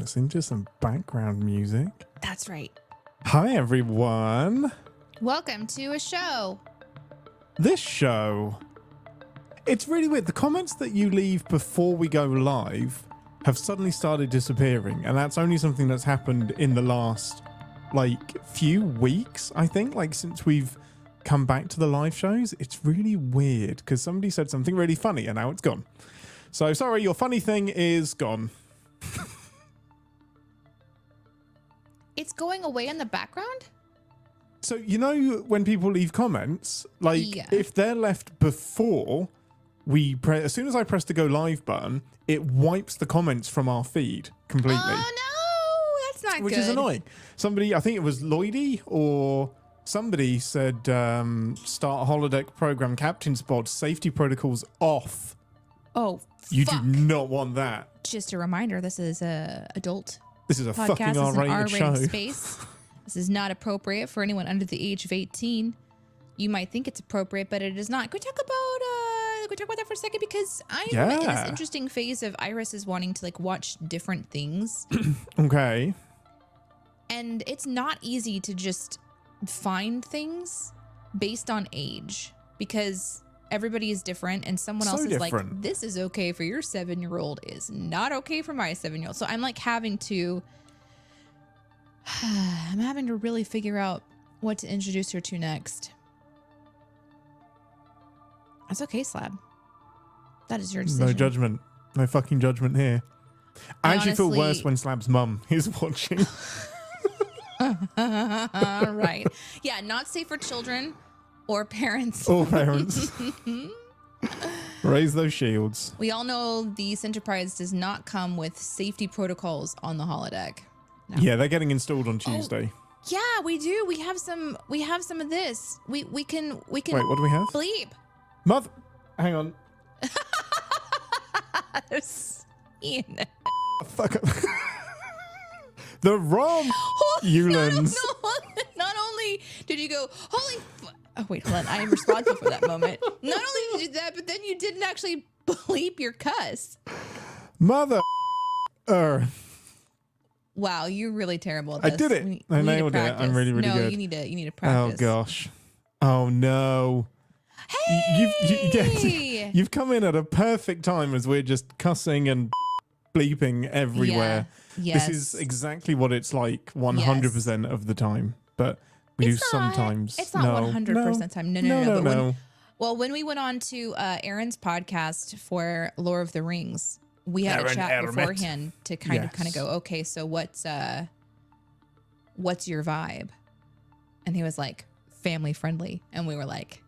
listening to some background music. That's right. Hi, everyone. Welcome to a show. This show, it's really weird. The comments that you leave before we go live have suddenly started disappearing. And that's only something that's happened in the last, few weeks, I think. Since we've come back to the live shows, it's really weird because somebody said something really funny and now it's gone. So sorry, your funny thing is gone. It's going away in the background? So, you know, when people leave comments, if they're left before as soon as I press the go live button, it wipes the comments from our feed completely. Oh, no, that's not Which good. is annoying. Somebody, I think it was Lloydie or somebody said, start holodeck program captain's pod, safety protocols off. Oh, You fuck. do not want that. Just a reminder, this is a adult This is a podcast. fucking This is an R-rated R-rated show. space. This is not appropriate for anyone under the age of 18. You might think it's appropriate, but it is not. Can we talk about that for a second? Because I'm in this interesting phase of Iris is wanting to watch different things. Okay. And it's not easy to just find things based on age because everybody is different and someone else is different. Like, this is okay for your 7-year-old is not okay for my 7-year-old. So I'm having to really figure out what to introduce her to next. That's okay, Slab. That is your decision. No judgment. No fucking judgment here. I actually feel worse when Slab's mum is watching. Right. Yeah, not safe for children or parents. Or parents. Raise those shields. We all know the Enterprise does not come with safety protocols on the holodeck. No. Yeah, they're getting installed on Tuesday. Yeah, we do. We have some of this. We can Wait, what do we have? bleep. Hang on. Ian. Fuck up. The ROM, Eulens. No, not only did you go, holy oh, wait, hold on. I am responsible for that moment. Not only did you do that, but then you didn't actually bleep your cuss. Mother. Wow, you're really terrible at this. I did it. I nailed it. I'm really, really good. No, you need to practice. Oh, gosh. Oh, no. Hey! You've come in at a perfect time as we're just cussing and bleeping everywhere. Yeah. Yes. This is exactly what it's like 100% of the time. But we do sometimes. It's not 100% time. No. When we went on to Aaron's podcast for Lore of the Rings, we had a chat beforehand to kind of go, okay, so what's your vibe? And he was like, family friendly. And we were like,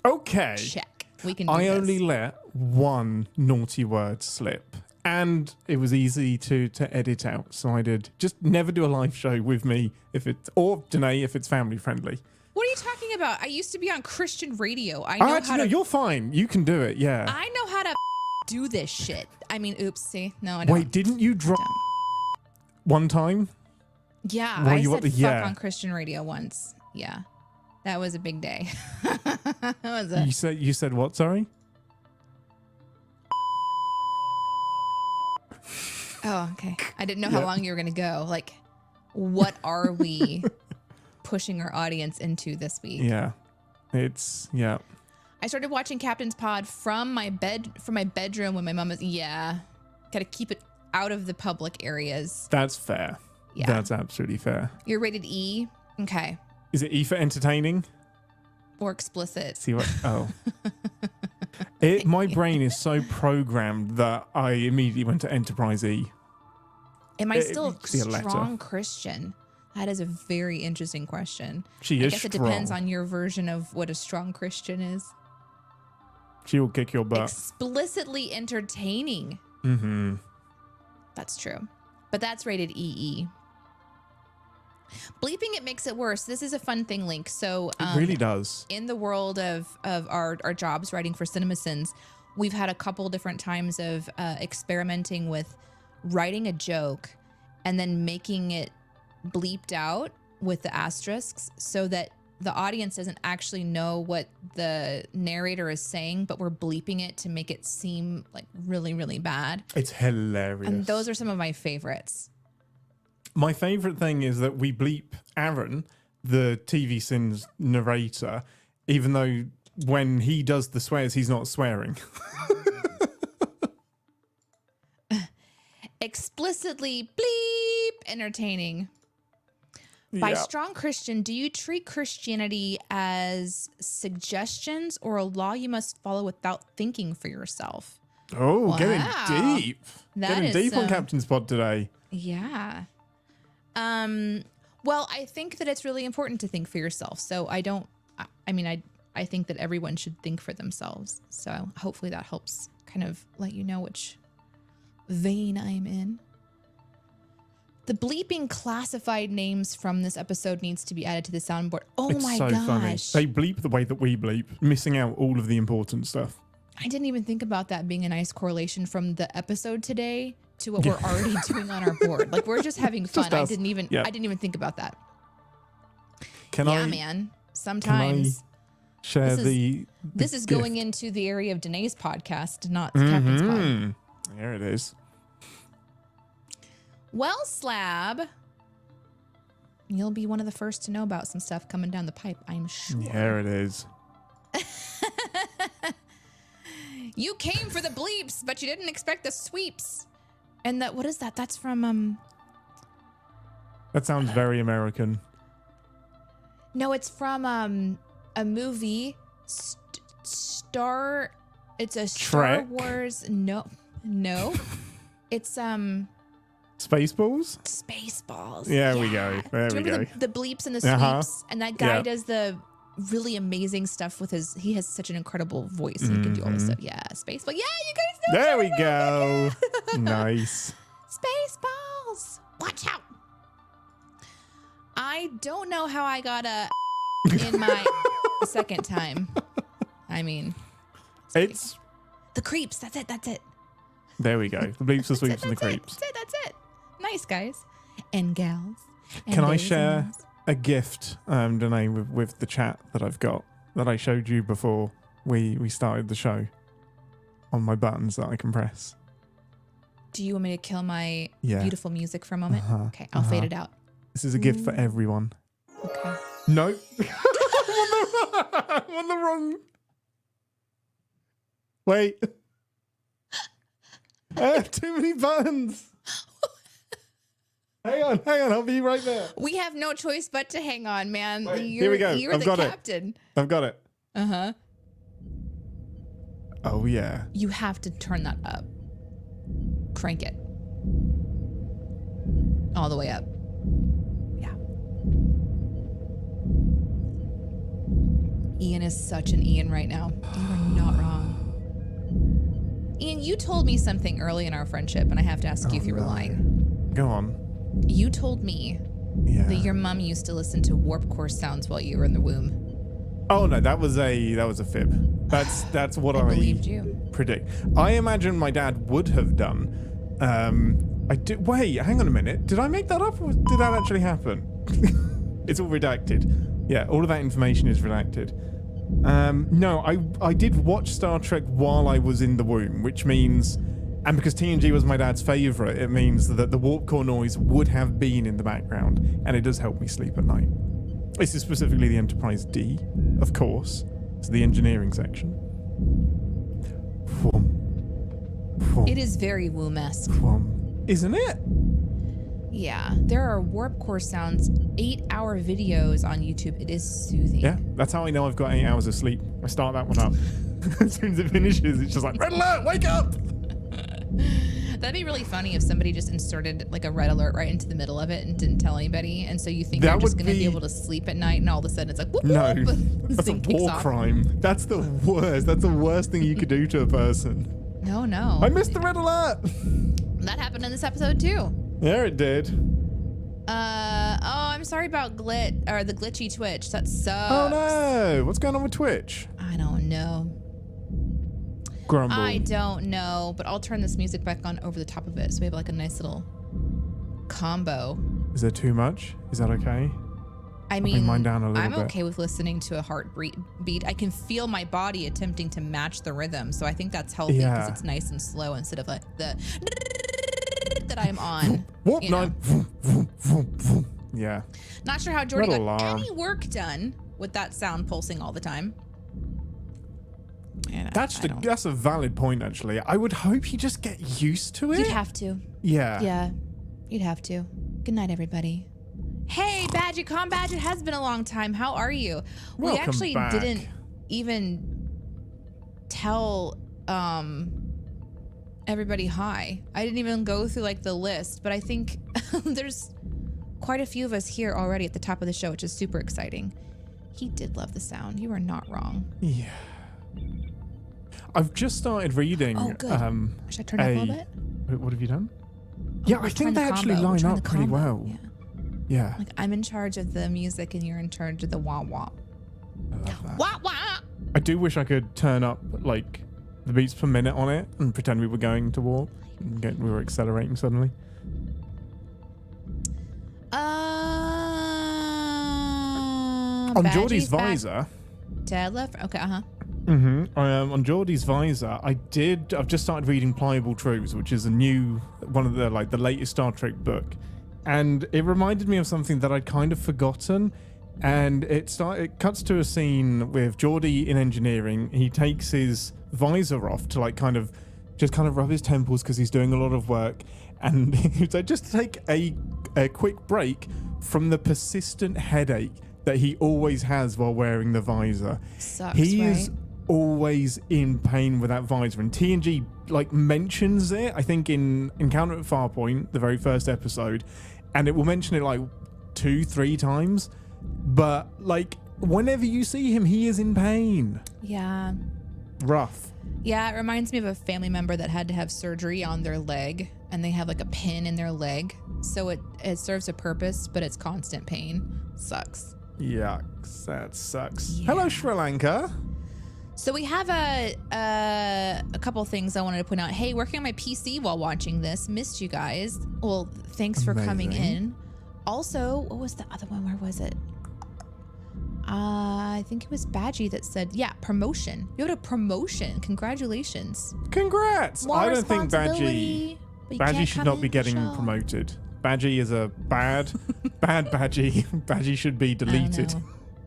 okay, check. We can do I this. only let one naughty word slip. And it was easy to edit out. So I did just never do a live show with me or Danae if it's family friendly. What are you talking about? I used to be on Christian radio. I know how to. You're fine. You can do it. Yeah. I know how to do this shit. I mean, oopsie. No, I don't. Wait, didn't you drop one time? Yeah, Well, I said fuck on Christian radio once. Yeah, that was a big day. You said what? Sorry. Oh, okay. I didn't know how long you were gonna go. What are we pushing our audience into this week? Yeah, I started watching Captain's Pod from my bedroom when my mom was. Gotta keep it out of the public areas. That's fair. Yeah, that's absolutely fair. You're rated E. Okay. Is it E for entertaining? Or explicit? See what? Oh. My brain is so programmed that I immediately went to Enterprise E. Am I still a strong Christian? That is a very interesting question. I guess it depends on your version of what a strong Christian is. She will kick your butt. Explicitly entertaining. Mm-hmm. That's true. But that's rated EE. Bleeping it makes it worse. This is a fun thing, Link. So it really does. In the world of our jobs writing for CinemaSins, we've had a couple different times of experimenting with writing a joke and then making it bleeped out with the asterisks so that the audience doesn't actually know what the narrator is saying, but we're bleeping it to make it seem like really, really bad. It's hilarious. And those are some of my favorites. My favorite thing is that we bleep Aaron, the TV Sins narrator, even though when he does the swears, he's not swearing. Explicitly bleep entertaining. By Yep. strong Christian, do you treat Christianity as suggestions or a law you must follow without thinking for yourself? Oh, Wow. getting deep. That Getting is deep on some- Captain's Pod today. Yeah. Well, I think that it's really important to think for yourself. So I think that everyone should think for themselves. So hopefully that helps kind of let you know which vein I'm in. The bleeping classified names from this episode needs to be added to the soundboard. Oh It's my so gosh. funny. They bleep the way that we bleep, missing out all of the important stuff. I didn't even think about that being a nice correlation from the episode today to what we're already doing on our board. Like we're just having fun. Just I us. didn't even think about that. Can Yeah, I man. Sometimes share this is gift? going into the area of Danae's podcast, not Captain's Pod. Mhm. There it is. Well, Slab, you'll be one of the first to know about some stuff coming down the pipe, I'm sure. There it is. You came for the bleeps, but you didn't expect the sweeps. And what is that? That's from That sounds very American. no, it's from a movie it's a Star Trek? Wars. No. It's Spaceballs? Spaceballs. There we go. There Do you we remember go. the bleeps and the sweeps? Uh-huh. And that guy Yeah. does the really amazing stuff with he has such an incredible voice and he can do all this stuff. Yeah, Spaceball. Yeah, you guys know. There we go. Nice. Spaceballs. Watch out. I don't know how I got in my second time. I mean, It's the creeps. That's it. there we go. The bleeps, the sweeps, and the That's it. creeps. That's it. Nice guys and gals. And Can I boys and share girls. a gift, Danae, with the chat that I've got that I showed you before we started the show on my buttons that I can press? Do you want me to kill my Yeah. beautiful music for a moment? Uh-huh, Okay, I'll fade it out. This is a gift for everyone. Okay. No. I'm on the wrong. Wait. I have too many buttons. Hang on. I'll be right there. We have no choice but to hang on, man. Wait, here we go. You're I've the got it. captain. I've got it. Uh-huh. Oh, yeah. You have to turn that up. Crank it. All the way up. Yeah. Ian is such an Ian right now. You are not wrong. Ian, you told me something early in our friendship, and I have to ask you if you were no. lying. Go on. You told me Yeah. that your mom used to listen to Warp Core sounds while you were in the womb. Oh no, that was a fib. That's what I believed you. predict. I imagine my dad would have done. I did. Wait, hang on a minute. Did I make that up, or did that actually happen? It's all redacted. Yeah, all of that information is redacted. No, I did watch Star Trek while I was in the womb, which means, and because TNG was my dad's favorite, it means that the warp core noise would have been in the background, and it does help me sleep at night. This is specifically the Enterprise D, of course. It's the engineering section. It is very womb-esque. Isn't it? Yeah, there are Warp Core sounds, 8-hour videos on YouTube. It is soothing. Yeah, that's how I know I've got 8 hours of sleep. I start that one up. As soon as it finishes, it's just like, red alert, wake up! That'd be really funny if somebody just inserted like a red alert right into the middle of it and didn't tell anybody. And so you think That you're just would going to be be- able to sleep at night and all of a sudden it's like, whoop, No, whoop, this that's a thing kicks war off. crime. That's the worst. That's the worst thing you could do to a person. No. I missed the red alert! That happened in this episode too. There it did. I'm sorry about the glitchy Twitch. That sucks. Oh no! What's going on with Twitch? I don't know. Grumble. I don't know, but I'll turn this music back on over the top of it so we have like a nice little combo. Is there too much? Is that okay? I bring mean, mine down a little I'm bit. okay with listening to a heartbeat. I can feel my body attempting to match the rhythm, so I think that's healthy because Yeah. it's nice and slow instead of like the that I'm on. Warp you know. 9. Vroom, vroom, vroom, vroom. Yeah. Not sure how Jordy Red got alarm. any work done with that sound pulsing all the time. And That's a valid point, actually. I would hope you just get used to it. You'd have to. Yeah. Yeah, you'd have to. Good night, everybody. Hey, Badgy, Badge, it has been a long time. How are you? We Welcome actually back. didn't even tell everybody hi. I didn't even go through like the list, but I think there's quite a few of us here already at the top of the show, which is super exciting. He did love the sound. You are not wrong. Yeah. I've just started reading. Oh, good. Should I turn it up a little bit? What have you done? Yeah, I think they actually line up pretty well. Yeah. Like I'm in charge of the music and you're in charge of the wah wah. I love that. Wah wah. I do wish I could turn up like the beats per minute on it and pretend we were going to warp. And we were accelerating suddenly. On Geordie's visor. Dead left. Okay. On Geordie's visor, I've just started reading Pliable Truths, which is one of the latest Star Trek book, and it reminded me of something that I'd kind of forgotten. And it cuts to a scene with Geordie in engineering. He takes his visor off to kind of rub his temples because he's doing a lot of work, and he's like, just take a quick break from the persistent headache that he always has while wearing the visor. Sucks, he right? is always in pain with that visor, and TNG mentions it, I think, in Encounter at Farpoint, the very first episode, and it will mention it 2-3 times, but whenever you see him, he is in pain. Yeah. Rough. Yeah, it reminds me of a family member that had to have surgery on their leg, and they have a pin in their leg, so it serves a purpose, but it's constant pain. Sucks. Yucks, that sucks. Yeah. Hello, Sri Lanka. So we have a couple things I wanted to point out. Hey, working on my PC while watching this. Missed you guys. Well, thanks for coming in. Also, what was the other one? Where was it? I think it was Badgie that said, yeah, promotion. You had a promotion. Congratulations. Congrats. More I don't think responsibility, but you Badgie can't should come not in be the getting show. promoted. Badgie is a bad Badgie. Badgie should be deleted.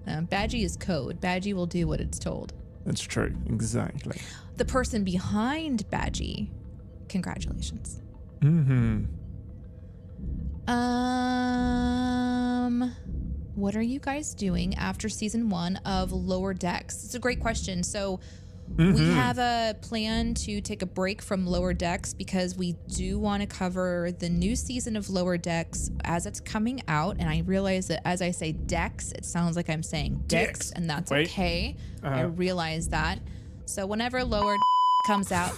Badgie is code. Badgie will do what it's told. That's true. Exactly. The person behind Badgie, congratulations. What are you guys doing after season 1 of Lower Decks? It's a great question. So we have a plan to take a break from Lower Decks because we do want to cover the new season of Lower Decks as it's coming out. And I realize that as I say Decks, it sounds like I'm saying Dicks, and that's okay. I realize that. So whenever Lower comes out...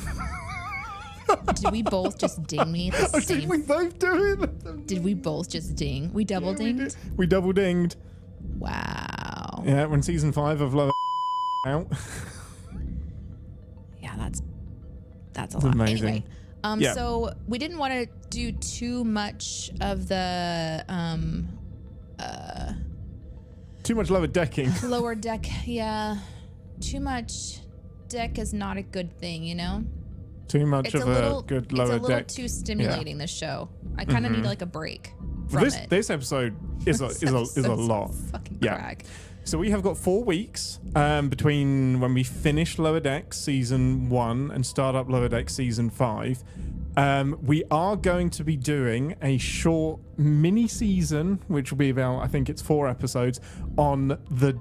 Did we both just ding me at the same? Did we both do it? Did we both just ding? We double dinged? We double dinged. Wow. Yeah, when season 5 of Lower out. Yeah, that's a lot. Amazing. Anyway, so we didn't want to do too much of the Too much lower decking. Lower Deck. Yeah, too much deck is not a good thing, you know. Too much of a good lower deck. It's a little too stimulating. This show. I kind of need a break from it. This episode is a lot. Fucking crack. So we have got 4 weeks between when we finish Lower Decks season 1 and start up Lower Decks season 5. We are going to be doing a short mini season, which will be about, I think it's 4 episodes, on the...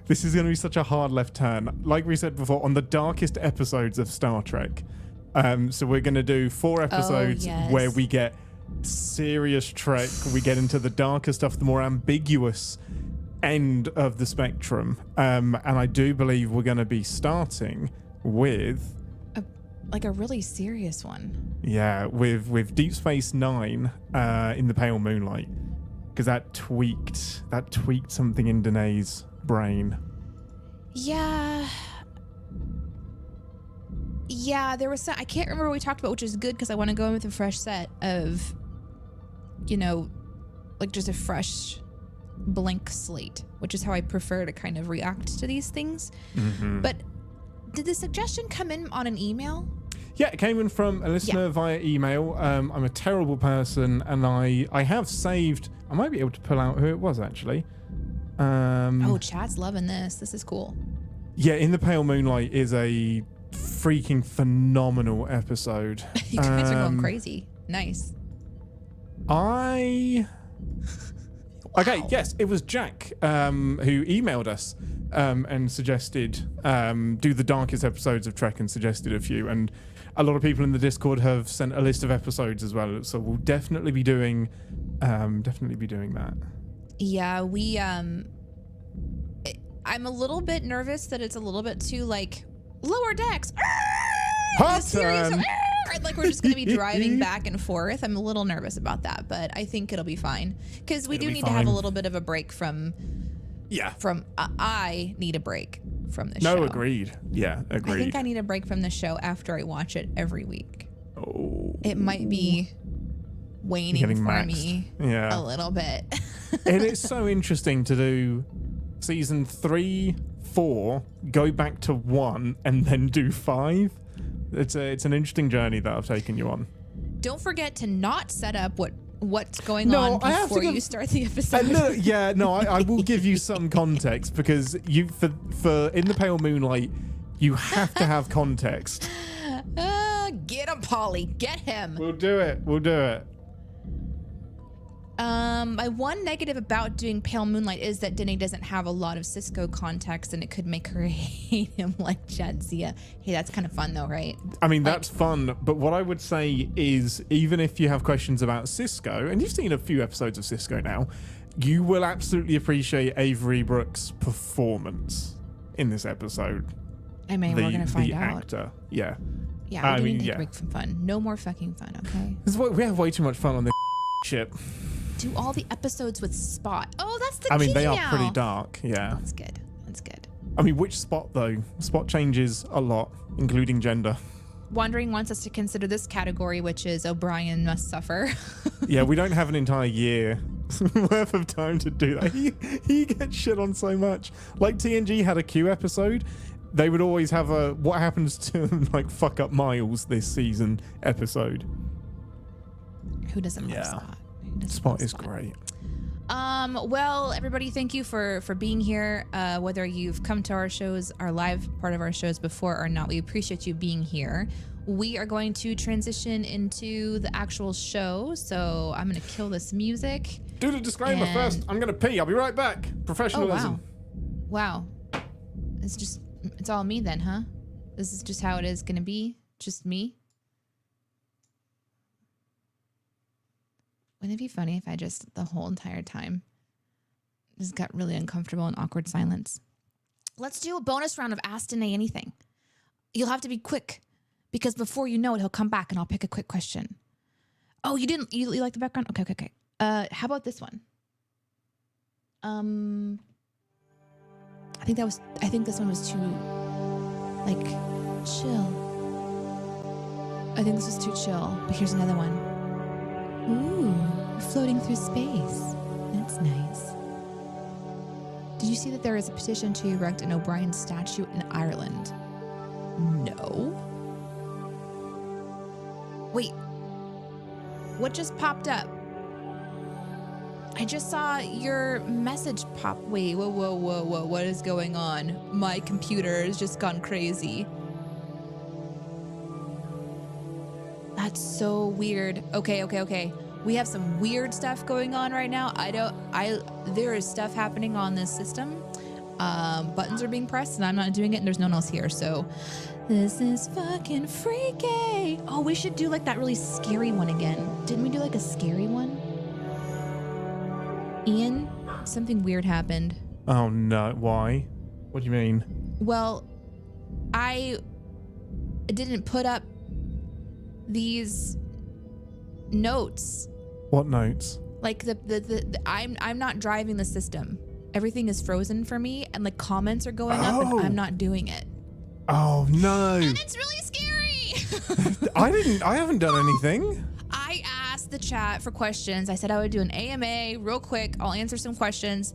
This is going to be such a hard left turn. Like we said before, on the darkest episodes of Star Trek. So we're going to do 4 episodes where we get serious Trek. We get into the darker stuff, the more ambiguous end of the spectrum. And I do believe we're going to be starting with... a really serious one. Yeah, with Deep Space Nine in the Pale Moonlight. Because that tweaked something in Danae's brain. Yeah, there was some, I can't remember what we talked about, which is good because I want to go in with a fresh set of, just a fresh blank slate, which is how I prefer to kind of react to these things. But did the suggestion come in on an email? Yeah, it came in from a listener via email. I'm a terrible person, and I have saved. I might be able to pull out who it was actually. Oh, chat's loving this. This is cool. Yeah, In the Pale Moonlight is a freaking phenomenal episode. You guys are going crazy. Nice. Okay, yes, it was Jack who emailed us and suggested do the darkest episodes of Trek and suggested a few. And a lot of people in the Discord have sent a list of episodes as well. So we'll definitely be doing that. Yeah, we I'm a little bit nervous that it's a little bit too like lower decks. Hot turn. Like we're just going to be driving back and forth. I'm a little nervous about that, but I think it'll be fine because we do need to have a little bit of a break from. Yeah. From I need a break from the show. No, agreed. Yeah, agreed. I think I need a break from the show after I watch it every week. Oh. It might be waning for me a little bit. And it's so interesting to do season 3, 4, go back to 1, and then do 5. It's an interesting journey that I've taken you on. Don't forget to not set up what's going on before you start the episode. I will give you some context because you for In the Pale Moonlight, you have to have context. Get him, Polly. Get him. We'll do it. My one negative about doing Pale Moonlight is that Denny doesn't have a lot of Cisco context, and it could make her hate him like Jadzia. Hey, that's kind of fun though, right? I mean, that's fun, but what I would say is even if you have questions about Cisco, and you've seen a few episodes of Cisco now, you will absolutely appreciate Avery Brooks' performance in this episode. I mean, we're going to find out. The actor, yeah. Yeah, we need to take a break from fun. No more fucking fun, okay? We have way too much fun on this ship. Do all the episodes with Spot. Oh, that's the key. I mean, they now. are pretty dark, yeah. That's good. I mean, which Spot, though? Spot changes a lot, including gender. Wandering wants us to consider this category, which is O'Brien must suffer. Yeah, we don't have an entire year worth of time to do that. He gets shit on so much. Like TNG had a Q episode. They would always have a what happens to like fuck up Miles this season episode. Who doesn't love Spot? Spot is great. Well, everybody, thank you for being here. Whether you've come to our shows, our live part of our shows before or not, we appreciate you being here. We are going to transition into the actual show, so I'm going to kill this music. Do the disclaimer first. I'm going to pee. I'll be right back. Professionalism. Oh, wow. It's all me then, huh? This is just how it is going to be? Just me? Wouldn't it be funny if I just, the whole entire time, just got really uncomfortable and awkward silence? Let's do a bonus round of Ask Danae Anything. You'll have to be quick, because before you know it, he'll come back and I'll pick a quick question. Oh, you didn't? You like the background? Okay. How about this one? I think this one was too, like, chill. I think this was too chill, but here's another one. Ooh, floating through space. That's nice. Did you see that there is a petition to erect an O'Brien statue in Ireland? No. Wait. What just popped up? I just saw your message pop. Wait, whoa. What is going on? My computer has just gone crazy. That's so weird. Okay. We have some weird stuff going on right now. There is stuff happening on this system. Buttons are being pressed and I'm not doing it and there's no one else here. So this is fucking freaky. Oh, we should do like that really scary one again. Didn't we do like a scary one? Ian, something weird happened. Oh no, why? What do you mean? Well, I didn't put up these notes. What notes? Like I'm not driving the system. Everything is frozen for me and like comments are going up and I'm not doing it. Oh no. And it's really scary. I haven't done anything. I asked the chat for questions. I said I would do an AMA real quick. I'll answer some questions,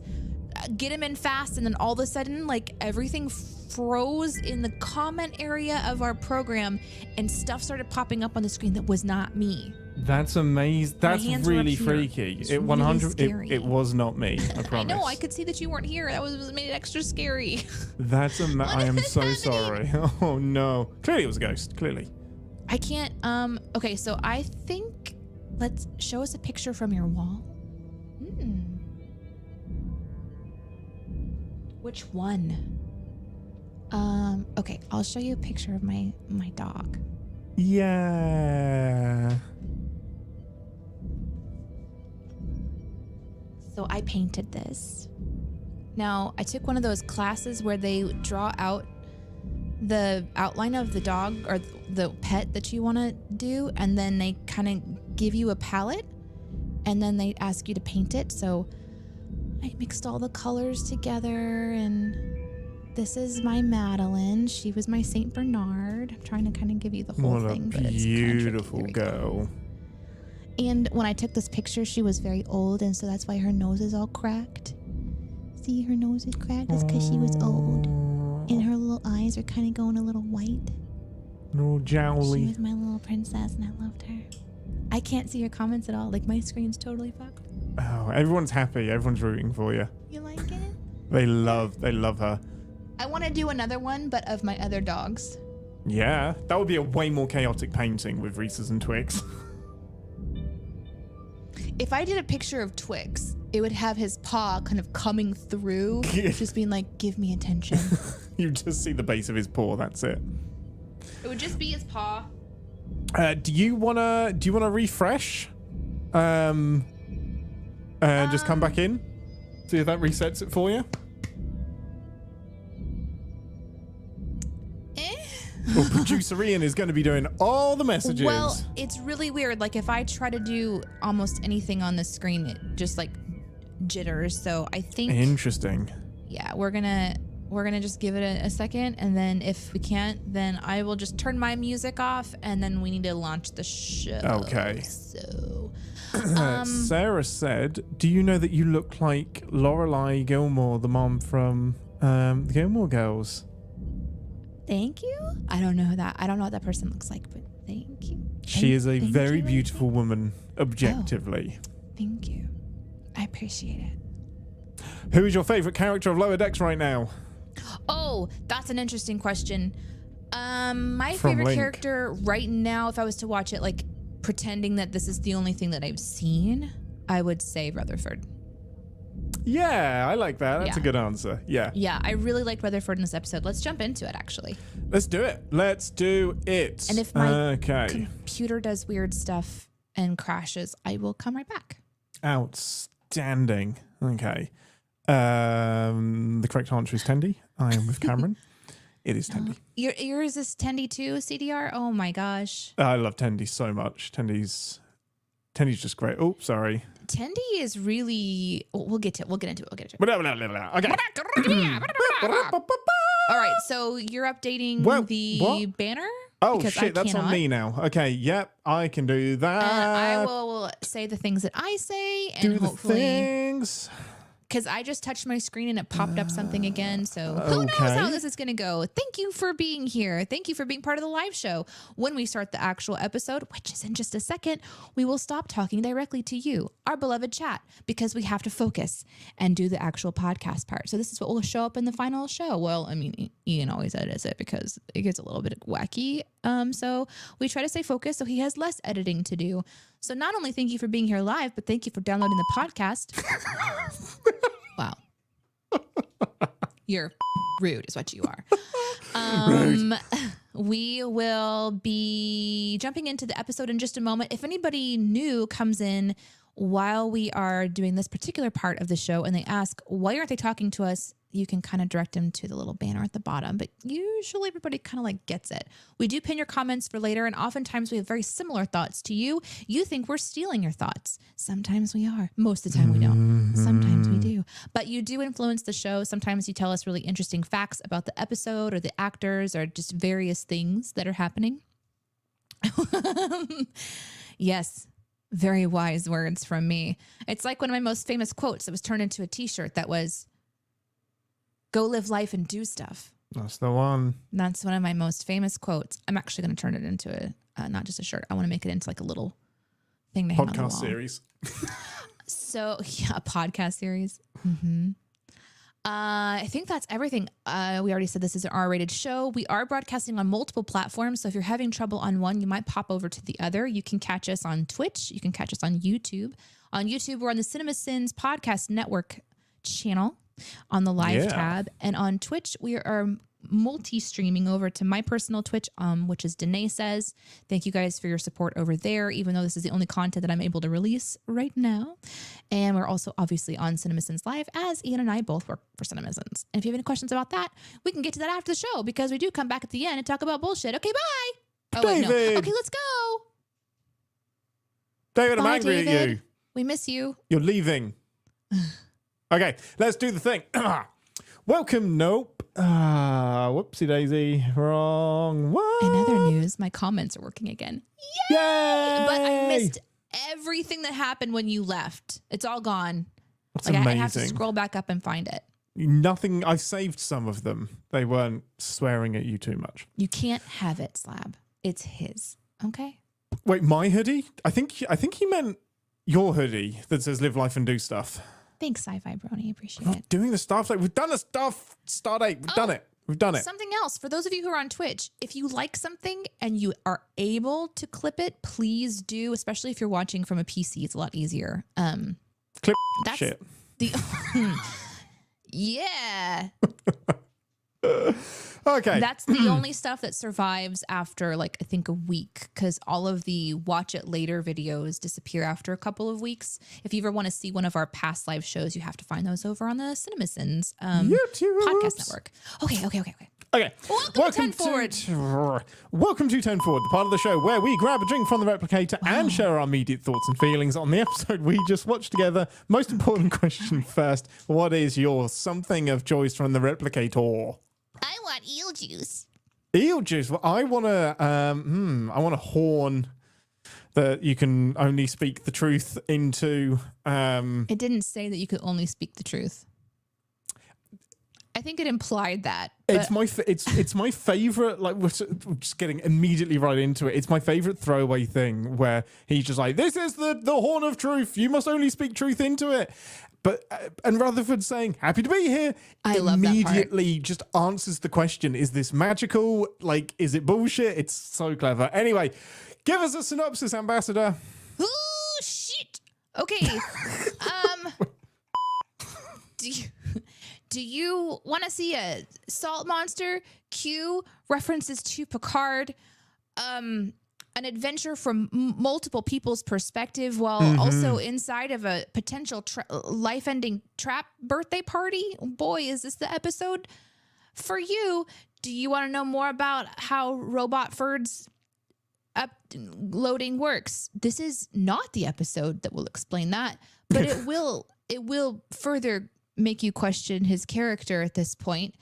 get them in fast, and then all of a sudden, like everything froze in the comment area of our program and stuff started popping up on the screen that was not me. That's amazing. That's hands were up really here. freaky. It's It 100. really scary. It was not me. I I promise. know, I could see that you weren't here. That was made it extra scary. That's I am is so happening? sorry. Oh no. Clearly it was a ghost. Clearly. I can't, okay, so I think, let's show us a picture from your wall. Which one? Okay, I'll show you a picture of my dog. Yeah. So I painted this. Now, I took one of those classes where they draw out the outline of the dog or the pet that you want to do, and then they kind of give you a palette, and then they ask you to paint it. So I mixed all the colors together, and this is my Madeline. She was my Saint Bernard. I'm trying to kind of give you the whole What thing, a but it's kinda tricky. beautiful Here we go. girl. And when I took this picture, she was very old, and so that's why her nose is all cracked. See, her nose is cracked. That's because she was old. And her little eyes are kind of going a little white. No She jowly. was my little princess, and I loved her. I can't see your comments at all. Like, my screen's totally fucked. Oh, everyone's happy. Everyone's rooting for you. You like it? They love her. I want to do another one, but of my other dogs. Yeah, that would be a way more chaotic painting with Reese's and Twix. If I did a picture of Twix, it would have his paw kind of coming through, just being like, give me attention. You just see the base of his paw. That's it. It would just be his paw. Do you wanna refresh? Just come back in. See if that resets it for you. Well, producer Ian is going to be doing all the messages. Well, it's really weird. Like, if I try to do almost anything on the screen, it just like jitters. So I think, Interesting. yeah, we're gonna just give it a second, and then if we can't, then I will just turn my music off, and then we need to launch the show. Okay. So, Sarah said, "Do you know that you look like Lorelai Gilmore, the mom from the Gilmore Girls?" thank you. I don't know that. I don't know what that person looks like, but thank you. She is a Thank very you, I beautiful woman, objectively. Thank you. I appreciate it. Who is your favorite character of Lower Decks right now? Oh, that's an interesting question. My From favorite Link. character right now, if I was to watch it, like pretending that this is the only thing that I've seen, I would say Rutherford. Yeah, I like that. That's a Yeah. good answer. Yeah. Yeah, I really liked Rutherford in this episode. Let's jump into it, actually. Let's do it. Let's do it. And if my okay. computer does weird stuff and crashes, I will come right back. Outstanding. Okay. The correct answer is Tendy. I am with Cameron. It is Tendy. Yours is Tendy too, CDR? Oh my gosh. I love Tendy so much. Tendy's just great. Oh, sorry. Tendy is really... We'll get into it. Okay. All right, so you're updating What? the What? banner? Oh, Because shit. I That's on cannot. me now. Okay. Yep. I can do that. And I will say the things that I say, and do the hopefully, things. because I just touched my screen and it popped up something again. So who knows okay. how this is going to go? Thank you for being here. Thank you for being part of the live show. When we start the actual episode, which is in just a second, we will stop talking directly to you, our beloved chat, because we have to focus and do the actual podcast part. So this is what will show up in the final show. Well, I mean, Ian always edits it because it gets a little bit wacky. So we try to stay focused so he has less editing to do. So not only thank you for being here live, but thank you for downloading the podcast. Wow. You're rude is what you are. We will be jumping into the episode in just a moment. If anybody new comes in while we are doing this particular part of the show and they ask, why aren't they talking to us? You can kind of direct them to the little banner at the bottom, but usually everybody kind of like gets it. We do pin your comments for later, and oftentimes we have very similar thoughts to you. You think we're stealing your thoughts. Sometimes we are. Most of the time we don't. Sometimes we do. But you do influence the show. Sometimes you tell us really interesting facts about the episode or the actors or just various things that are happening. Yes. Very wise words from me. It's like one of my most famous quotes that was turned into a t-shirt that was, go live life and do stuff. That's the one. That's one of my most famous quotes. I'm actually going to turn it into not just a shirt. I want to make it into like a little thing to hang on the wall. Podcast series. So yeah, a podcast series. Mm-hmm. I think that's everything. We already said this is an R-rated show. We are broadcasting on multiple platforms. So if you're having trouble on one, you might pop over to the other. You can catch us on Twitch. You can catch us on YouTube. On YouTube, we're on the CinemaSins Podcast Network channel on the live tab. And on Twitch, we are multi-streaming over to my personal Twitch, which is Danae Says. Thank you guys for your support over there, even though this is the only content that I'm able to release right now. And we're also obviously on CinemaSins Live, as Ian and I both work for CinemaSins. And if you have any questions about that, we can get to that after the show, because we do come back at the end and talk about bullshit. Okay, bye. Oh, wait, no. Okay, let's go. David, I'm Bye, angry David. at you. We miss you. You're leaving. Okay, let's do the thing. Welcome. Nope. Whoopsie daisy. Wrong. What? In other news, my comments are working again. Yay! But I missed everything that happened when you left. It's all gone. That's like amazing. I have to scroll back up and find it. Nothing. I've saved some of them. They weren't swearing at you too much. You can't have it, Slab. It's his. Okay. Wait, my hoodie? I think he meant your hoodie that says "Live Life and Do Stuff." Thanks, Sci-Fi Brony. Appreciate Not it. doing the stuff like we've done the stuff. Stardate. We've done it. We've done it. Something else for those of you who are on Twitch, if you like something and you are able to clip it, please do. Especially if you're watching from a PC, it's a lot easier. Clip That's shit. the yeah. Okay. That's the only stuff that survives after, like, I think a week, because all of the watch it later videos disappear after a couple of weeks. If you ever want to see one of our past live shows, you have to find those over on the CinemaSins YouTube podcast network. Okay. Okay. Welcome to 10 Forward. Welcome to 10 Forward, the part of the show where we grab a drink from the replicator and share our immediate thoughts and feelings on the episode we just watched together. Most important question first. What is your something of choice from the replicator? I want eel juice. Eel juice. Well, I want a horn that you can only speak the truth into. It didn't say that you could only speak the truth. I think it implied that. It's my favorite. Like we're just getting immediately right into it. It's my favorite throwaway thing where he's just like, "This is the horn of truth. You must only speak truth into it." But and Rutherford saying, "Happy to be here," I love that part. immediately just answers the question: is this magical? Like, is it bullshit? It's so clever. Anyway, give us a synopsis, Ambassador. Oh shit. Okay. Do you want to see a salt monster? Q references to Picard. An adventure from multiple people's perspective while also inside of a potential life-ending trap birthday party. Boy, is this the episode for you. Do you want to know more about how Robot Ferd's uploading works? This is not the episode that will explain that, but it will further make you question his character at this point.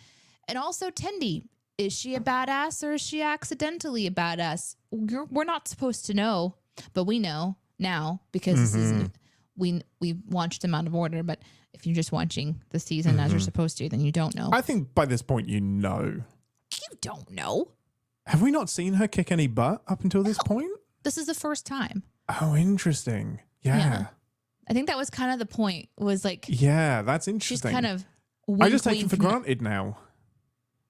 And also Tendi. Is she a badass or is she accidentally a badass? We're not supposed to know, but we know now because this is we watched them out of order. But if you're just watching the season as you're supposed to, then you don't know. I think by this point you know. You don't know. Have we not seen her kick any butt up until this point? This is the first time. Oh, interesting. Yeah. I think that was kind of the point. Was like, yeah, that's she's interesting. kind of. I just take it for granted now.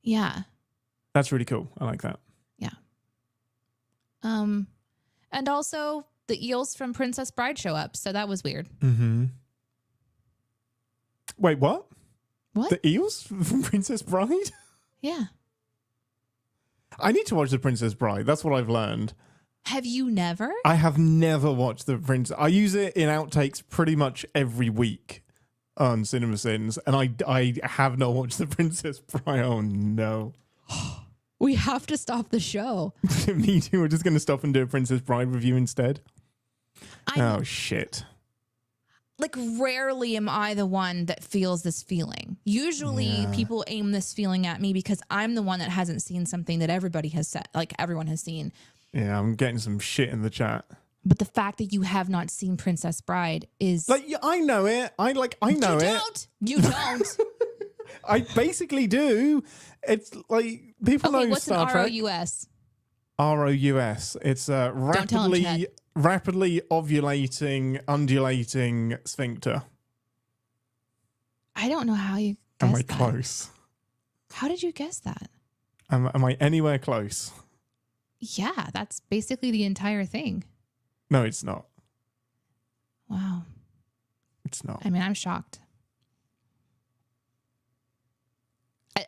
Yeah. That's really cool. I like that. Yeah. And also the eels from Princess Bride show up, so that was weird. Wait, what? What? The eels from Princess Bride? Yeah. I need to watch The Princess Bride. That's what I've learned. Have you never? I have never watched The Princess. I use it in outtakes pretty much every week on CinemaSins, and I have not watched The Princess Bride. Oh, no. We have to stop the show. Me too. We're just going to stop and do a Princess Bride review instead. Oh, shit. Like, rarely am I the one that feels this feeling. Usually people aim this feeling at me because I'm the one that hasn't seen something that everybody has said, like everyone has seen. Yeah, I'm getting some shit in the chat. But the fact that you have not seen Princess Bride is... Like, yeah, I know it. I know it. You don't. I basically do. It's like people Okay, know what's Star an Trek. ROUS? ROUS. It's a Don't tell 'em, Chet. rapidly ovulating, undulating sphincter. I don't know how you Am I guessed that. close? How did you guess that? Am I anywhere close? Yeah, that's basically the entire thing. No, it's not. Wow. It's not. I mean, I'm shocked.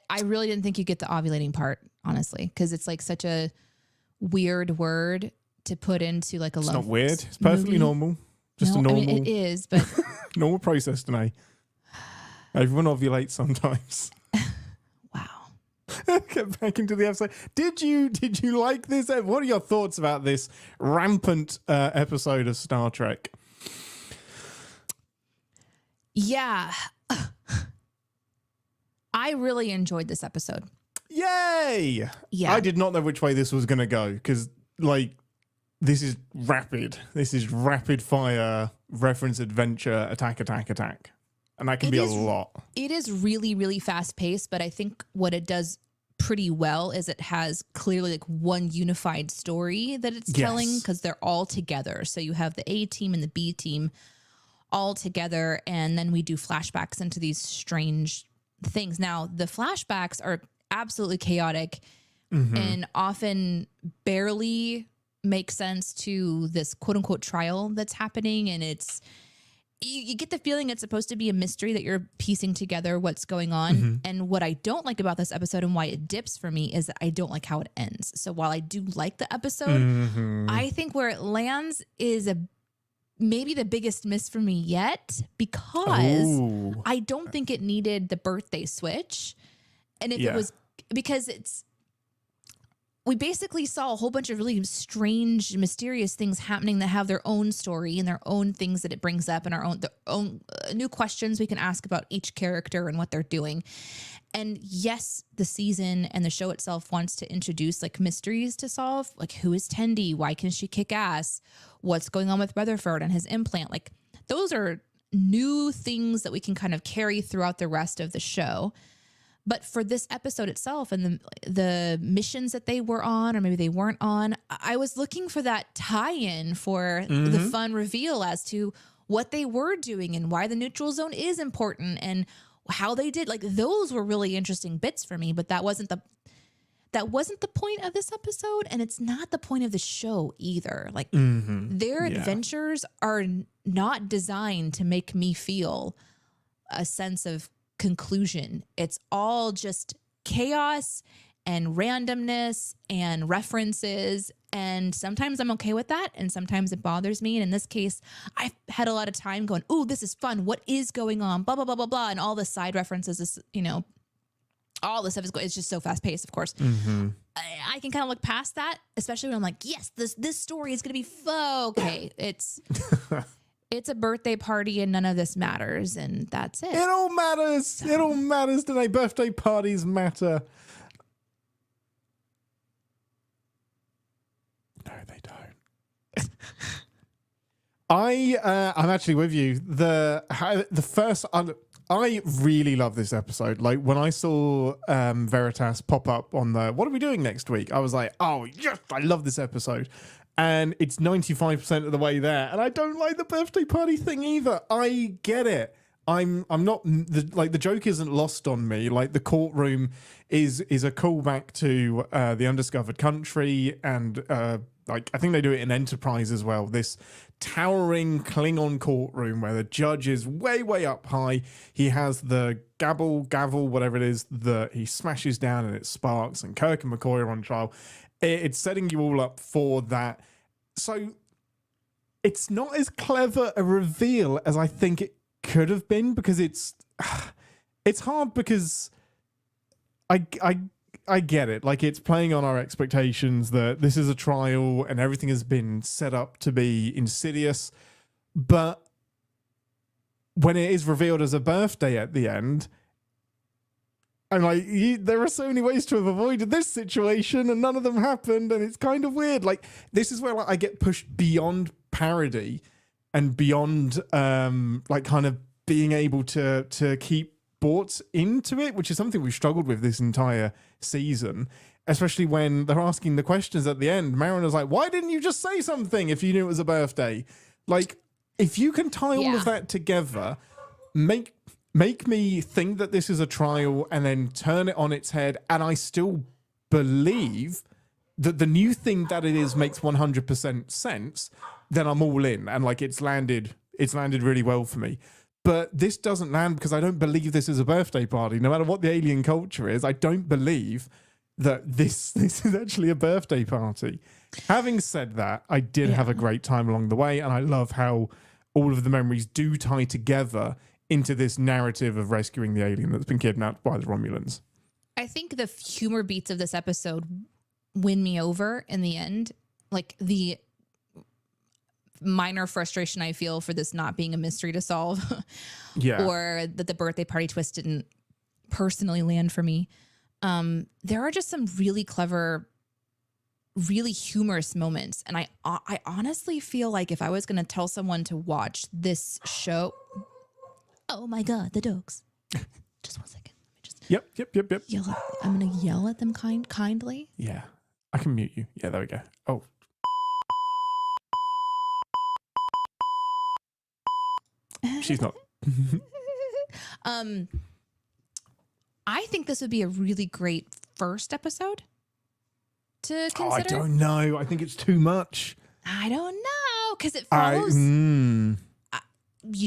I really didn't think you'd get the ovulating part, honestly, because it's like such a weird word to put into like a It's love. not weird. It's perfectly movie. normal. Just No, a normal. I mean, it is, but normal process today. Everyone ovulates sometimes. wow. Get back into the episode. Did you like this? What are your thoughts about this rampant episode of Star Trek? Yeah. I really enjoyed this episode. Yay! Yeah. I did not know which way this was going to go because, like, this is rapid. This is rapid fire, reference, adventure, attack. And that can be a lot. It is really, really fast paced, but I think what it does pretty well is it has clearly like one unified story that it's telling because they're all together. So you have the A team and the B team all together, and then we do flashbacks into these strange things. Now, the flashbacks are absolutely chaotic and often barely make sense to this quote unquote trial that's happening. And it's, you get the feeling it's supposed to be a mystery that you're piecing together what's going on. And what I don't like about this episode and why it dips for me is that I don't like how it ends. So while I do like the episode, I think where it lands is maybe the biggest miss for me yet, because I don't think it needed the birthday switch. And if it was, because we basically saw a whole bunch of really strange, mysterious things happening that have their own story and their own things that it brings up and their own new questions we can ask about each character and what they're doing. And yes, the season and the show itself wants to introduce like mysteries to solve, like who is Tendi? Why can she kick ass? What's going on with Rutherford and his implant? Like those are new things that we can kind of carry throughout the rest of the show. But for this episode itself and the missions that they were on, or maybe they weren't on, I was looking for that tie-in for the fun reveal as to what they were doing and why the neutral zone is important and how they did. Like those were really interesting bits for me, but that wasn't the point of this episode, and it's not the point of the show either. Like their adventures are not designed to make me feel a sense of conclusion. It's all just chaos and randomness and references, and sometimes I'm okay with that and sometimes it bothers me. And in this case, I've had a lot of time going, "Ooh, this is fun. What is going on? Blah blah blah blah blah," and all the side references is, all this stuff is it's just so fast paced, of course. I can kind of look past that, especially when I'm like, yes, this story is going to be okay. It's a birthday party and none of this matters, and that's it. It all matters. So. It all matters today. Birthday parties matter. No, they don't. I'm actually with you. The first. I really love this episode. Like when I saw Veritas pop up on the "What are we doing next week?" I was like, "Oh yes, I love this episode." And it's 95% of the way there, and I don't like the birthday party thing either. I get it. I'm not the joke isn't lost on me. Like the courtroom is a callback to the Undiscovered Country, and like I think they do it in Enterprise as well. This towering Klingon courtroom where the judge is way up high. He has the gavel, whatever it is, that he smashes down and it sparks. And Kirk and McCoy are on trial. It's setting you all up for that. So it's not as clever a reveal as I think it could have been, because it's hard because I get it. Like it's playing on our expectations that this is a trial and everything has been set up to be insidious. But when it is revealed as a birthday at the end, I'm like, there are so many ways to have avoided this situation and none of them happened, and it's kind of weird. Like this is where like, I get pushed beyond parody and beyond like kind of being able to keep bought into it, which is something we've struggled with this entire season, especially when they're asking the questions at the end. Mariner's like, why didn't you just say something if you knew it was a birthday? Like, if you can tie all of that together, make me think that this is a trial and then turn it on its head, and I still believe that the new thing that it is makes 100% sense, then I'm all in. And like, it's landed really well for me. But this doesn't land because I don't believe this is a birthday party. No matter what the alien culture is, I don't believe that this is actually a birthday party. Having said that, I did have a great time along the way, and I love how all of the memories do tie together into this narrative of rescuing the alien that's been kidnapped by the Romulans. I think the humor beats of this episode win me over in the end. Like, the minor frustration I feel for this not being a mystery to solve, or that the birthday party twist didn't personally land for me. There are just some really clever, really humorous moments. And I honestly feel like if I was going to tell someone to watch this show, oh my God, the dogs. Just 1 second. Let me just Yep. I'm going to yell at them kindly. Yeah. I can mute you. Yeah, there we go. Oh. She's not. I think this would be a really great first episode to consider. I don't know. I think it's too much. I don't know, because it follows. You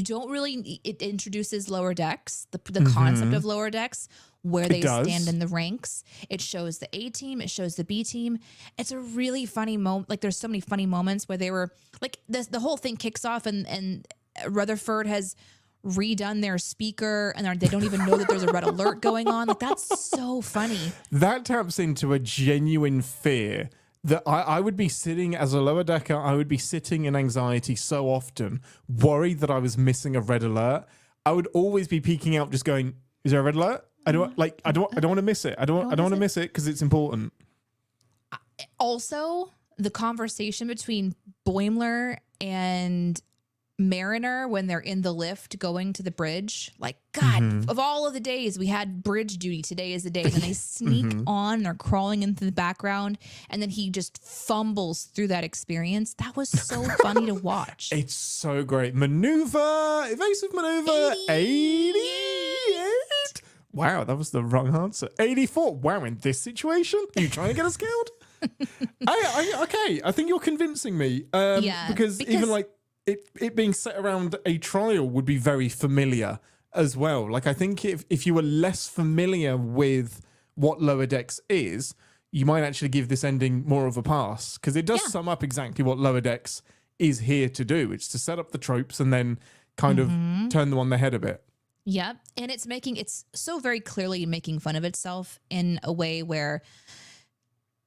don't really. It introduces lower decks, the concept of lower decks, where they stand in the ranks. It shows the A team. It shows the B team. It's a really funny moment. Like, there's so many funny moments where they were like, the whole thing kicks off and Rutherford has redone their speaker and they don't even know that there's a red alert going on. Like, that's so funny. That taps into a genuine fear that I would be sitting as a lower decker. I would be sitting in anxiety so often, worried that I was missing a red alert. I would always be peeking out, just going, "Is there a red alert? I don't want to miss it. I don't want to miss it because it's important." Also, the conversation between Boimler and Mariner when they're in the lift going to the bridge, like, God, of all of the days we had bridge duty, today is the day. And then they sneak on, they're crawling into the background, and then he just fumbles through that experience. That was so funny to watch. It's so great. Evasive maneuver 88. Wow, that was the wrong answer. 84. Wow, in this situation, are you trying to get us killed? I think you're convincing me. Because even like it being set around a trial would be very familiar as well. Like, I think if you were less familiar with what Lower Decks is, you might actually give this ending more of a pass, because it does sum up exactly what Lower Decks is here to do. It's to set up the tropes and then kind of turn them on their head a bit. Yep. And it's so very clearly making fun of itself in a way where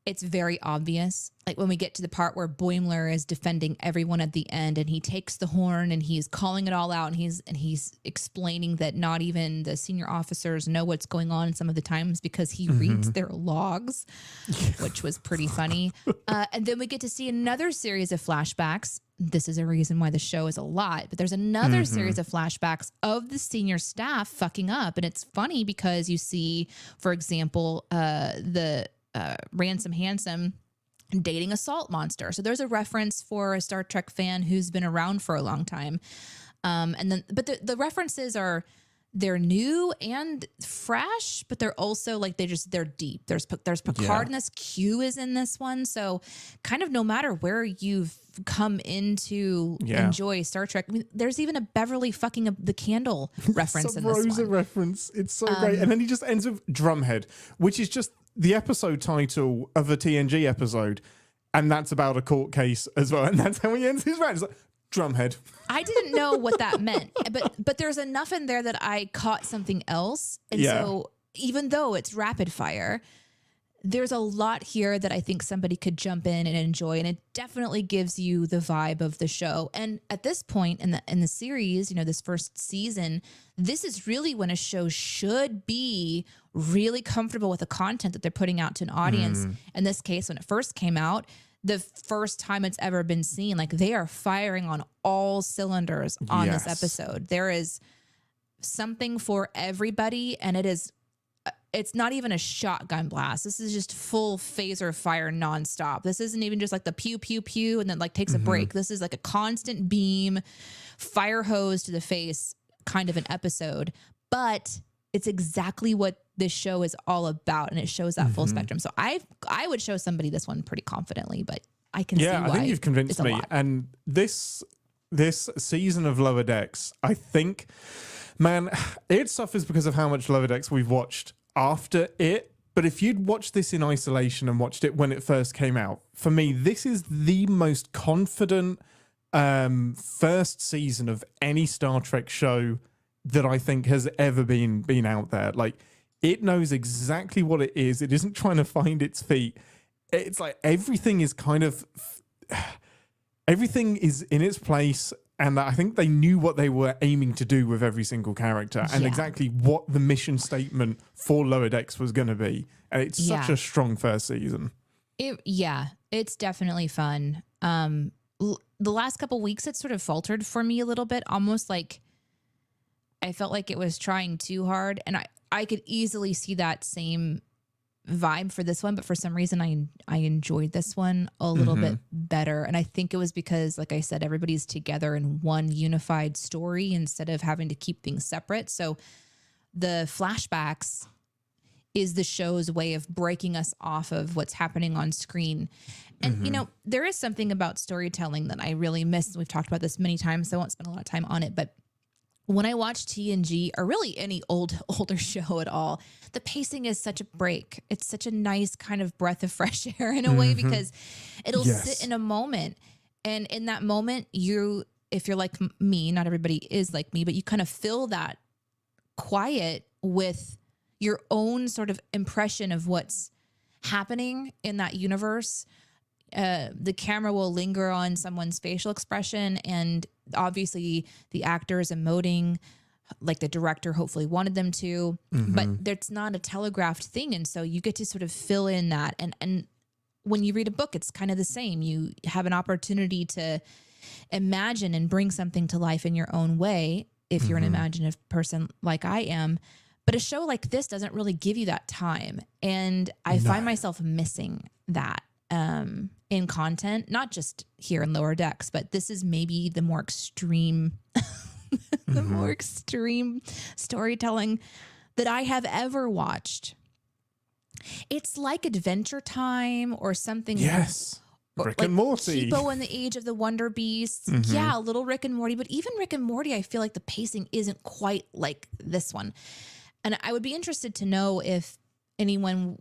it's very obvious. Like, when we get to the part where Boimler is defending everyone at the end, and he takes the horn and he's calling it all out, and he's explaining that not even the senior officers know what's going on some of the times because he reads their logs, which was pretty funny. And then we get to see another series of flashbacks. This is a reason why the show is a lot, but there's another series of flashbacks of the senior staff fucking up. And it's funny because you see, for example, the Ransom Handsome dating a salt monster. So there's a reference for a Star Trek fan who's been around for a long time. But the references they're new and fresh, but they're also like, they're deep. There's Picard in this, Q is in this one. So kind of no matter where you've come into enjoy Star Trek, I mean, there's even a Beverly fucking the candle reference in this one. Rosa reference. It's so great. And then he just ends with Drumhead, which is just the episode title of a TNG episode. And that's about a court case as well. And that's how he ends his rant. It's like, Drumhead. I didn't know what that meant, but there's enough in there that I caught something else. And so even though it's rapid fire, there's a lot here that I think somebody could jump in and enjoy, and it definitely gives you the vibe of the show. And at this point in the series, this first season, this is really when a show should be really comfortable with the content that they're putting out to an audience. In this case, when it first came out, the first time it's ever been seen, like, they are firing on all cylinders on this episode. There is something for everybody, and it's not even a shotgun blast. This is just full phaser fire nonstop. This isn't even just like the pew, pew, pew, and then like takes a break. This is like a constant beam, fire hose to the face kind of an episode. But it's exactly what this show is all about, and it shows that full spectrum. So I would show somebody this one pretty confidently, but I can see why. I think you've convinced me. And this season of Lower Decks, I think, man, it suffers because of how much Lower Decks we've watched after it. But if you'd watched this in isolation and watched it when it first came out, for me, this is the most confident first season of any Star Trek show that I think has ever been out there. Like, it knows exactly what it is. It isn't trying to find its feet. It's like everything is everything is in its place. And I think they knew what they were aiming to do with every single character and exactly what the mission statement for Lower Decks was going to be. And it's such a strong first season. It's definitely fun. The last couple weeks, it sort of faltered for me a little bit, almost like I felt like it was trying too hard. And I could easily see that same vibe for this one, but for some reason I enjoyed this one a little bit better. And I think it was because, like I said, everybody's together in one unified story instead of having to keep things separate. So the flashbacks is the show's way of breaking us off of what's happening on screen. And, you know, there is something about storytelling that I really miss. We've talked about this many times, so I won't spend a lot of time on it, but when I watch TNG or really any older show at all, the pacing is such a break. It's such a nice kind of breath of fresh air in a way, because it'll sit in a moment. And in that moment, if you're like me, not everybody is like me, but you kind of fill that quiet with your own sort of impression of what's happening in that universe. The camera will linger on someone's facial expression, and obviously the actor is emoting like the director hopefully wanted them to, but that's not a telegraphed thing. And so you get to sort of fill in that. And when you read a book, it's kind of the same. You have an opportunity to imagine and bring something to life in your own way, if you're an imaginative person like I am. But a show like this doesn't really give you that time. And I find myself missing that in content, not just here in Lower Decks, but this is maybe the more extreme, more extreme storytelling that I have ever watched. It's like Adventure Time or something. Yes. Rick and Morty. Hippo and the Age of the Wonder Beasts. Yeah, a little Rick and Morty. But even Rick and Morty, I feel like the pacing isn't quite like this one. And I would be interested to know if anyone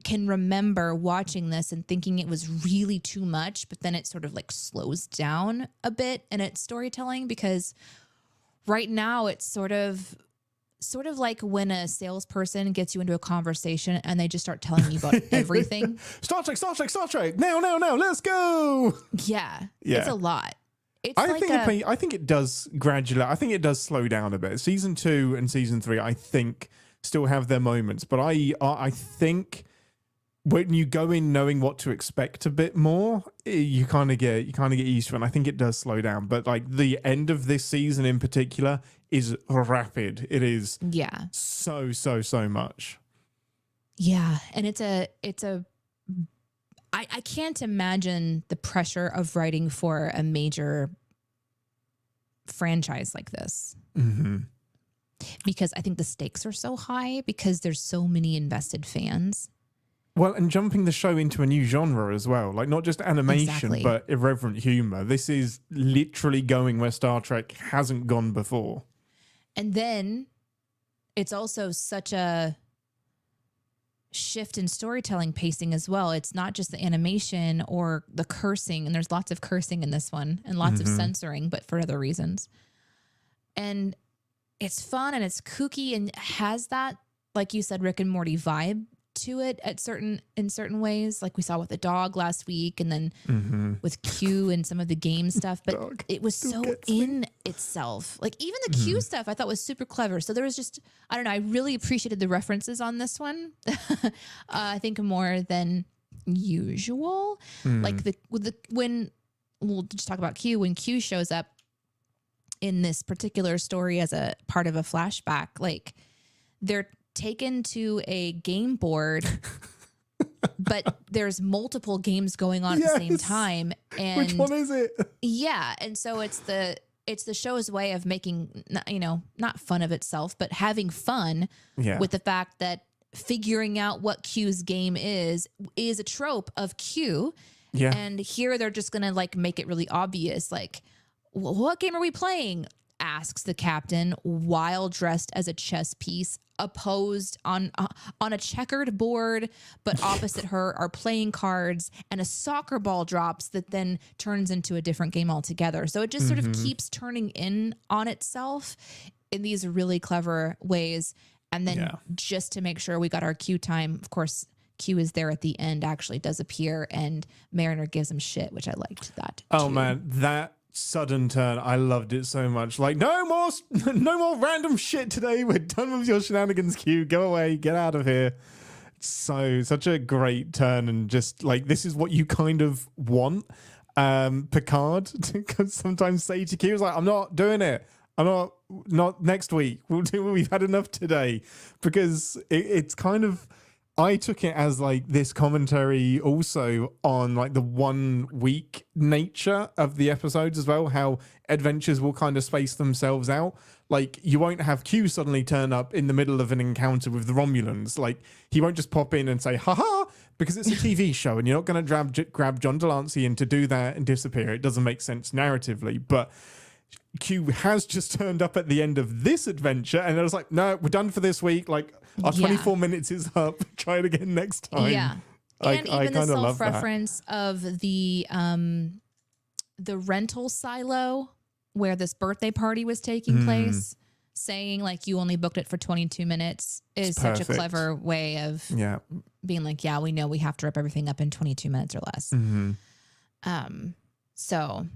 can remember watching this and thinking it was really too much, but then it sort of like slows down a bit in its storytelling, because right now it's sort of like when a salesperson gets you into a conversation and they just start telling you about everything. Star Trek. Now, let's go. Yeah. It's a lot. I think it does gradually. I think it does slow down a bit. Season 2 and season 3, I think, still have their moments, but I think when you go in knowing what to expect a bit more, you kind of get used to it. And I think it does slow down. But like the end of this season in particular is rapid. It is so much. Yeah, and I can't imagine the pressure of writing for a major franchise like this. Because I think the stakes are so high because there's so many invested fans. Well, and jumping the show into a new genre as well, like not just animation, but irreverent humor. This is literally going where Star Trek hasn't gone before. And then it's also such a shift in storytelling pacing as well. It's not just the animation or the cursing, and there's lots of cursing in this one and lots of censoring, but for other reasons. And it's fun and it's kooky and has that, like you said, Rick and Morty vibe to it in certain ways, like we saw with the dog last week, and then with Q and some of the game stuff. But it was so in itself. Like even the Q stuff I thought was super clever. So there was just, I don't know, I really appreciated the references on this one. I think more than usual. Like when we'll just talk about Q, when Q shows up in this particular story as a part of a flashback, like they're taken to a game board, but there's multiple games going on at the same time. And which one is it? Yeah. And so it's the show's way of making, not fun of itself, but having fun with the fact that figuring out what Q's game is a trope of Q. Yeah. And here they're just going to like make it really obvious. Like, what game are we playing? Asks the captain while dressed as a chess piece, opposed on a checkered board, but opposite her are playing cards, and a soccer ball drops that then turns into a different game altogether. So it just sort of keeps turning in on itself in these really clever ways. And then just to make sure we got our Q time, of course, Q is there at the end, actually does appear, and Mariner gives him shit, which I liked that. Oh too. Man, that sudden turn, I loved it so much. Like, no more random shit today. We're done with your shenanigans, Q. Go away, get out of here. Such a great turn, and just like, this is what you kind of want Picard to sometimes say to Q, is like, I'm not doing it. I'm not next week. We've had enough today. Because it's kind of, I took it as like this commentary also on like the 1 week nature of the episodes as well, how adventures will kind of space themselves out. Like, you won't have Q suddenly turn up in the middle of an encounter with the Romulans. Like, he won't just pop in and say, haha, because it's a TV show and you're not going to grab John Delancey in to do that and disappear. It doesn't make sense narratively. But Q has just turned up at the end of this adventure, and I was like, no, we're done for this week. Like, our 24 minutes is up. Try it again next time. Yeah. And I even the kind of love self-reference of the rental silo where this birthday party was taking place, saying like you only booked it for 22 minutes is such a clever way of being like, yeah, we know we have to wrap everything up in 22 minutes or less. So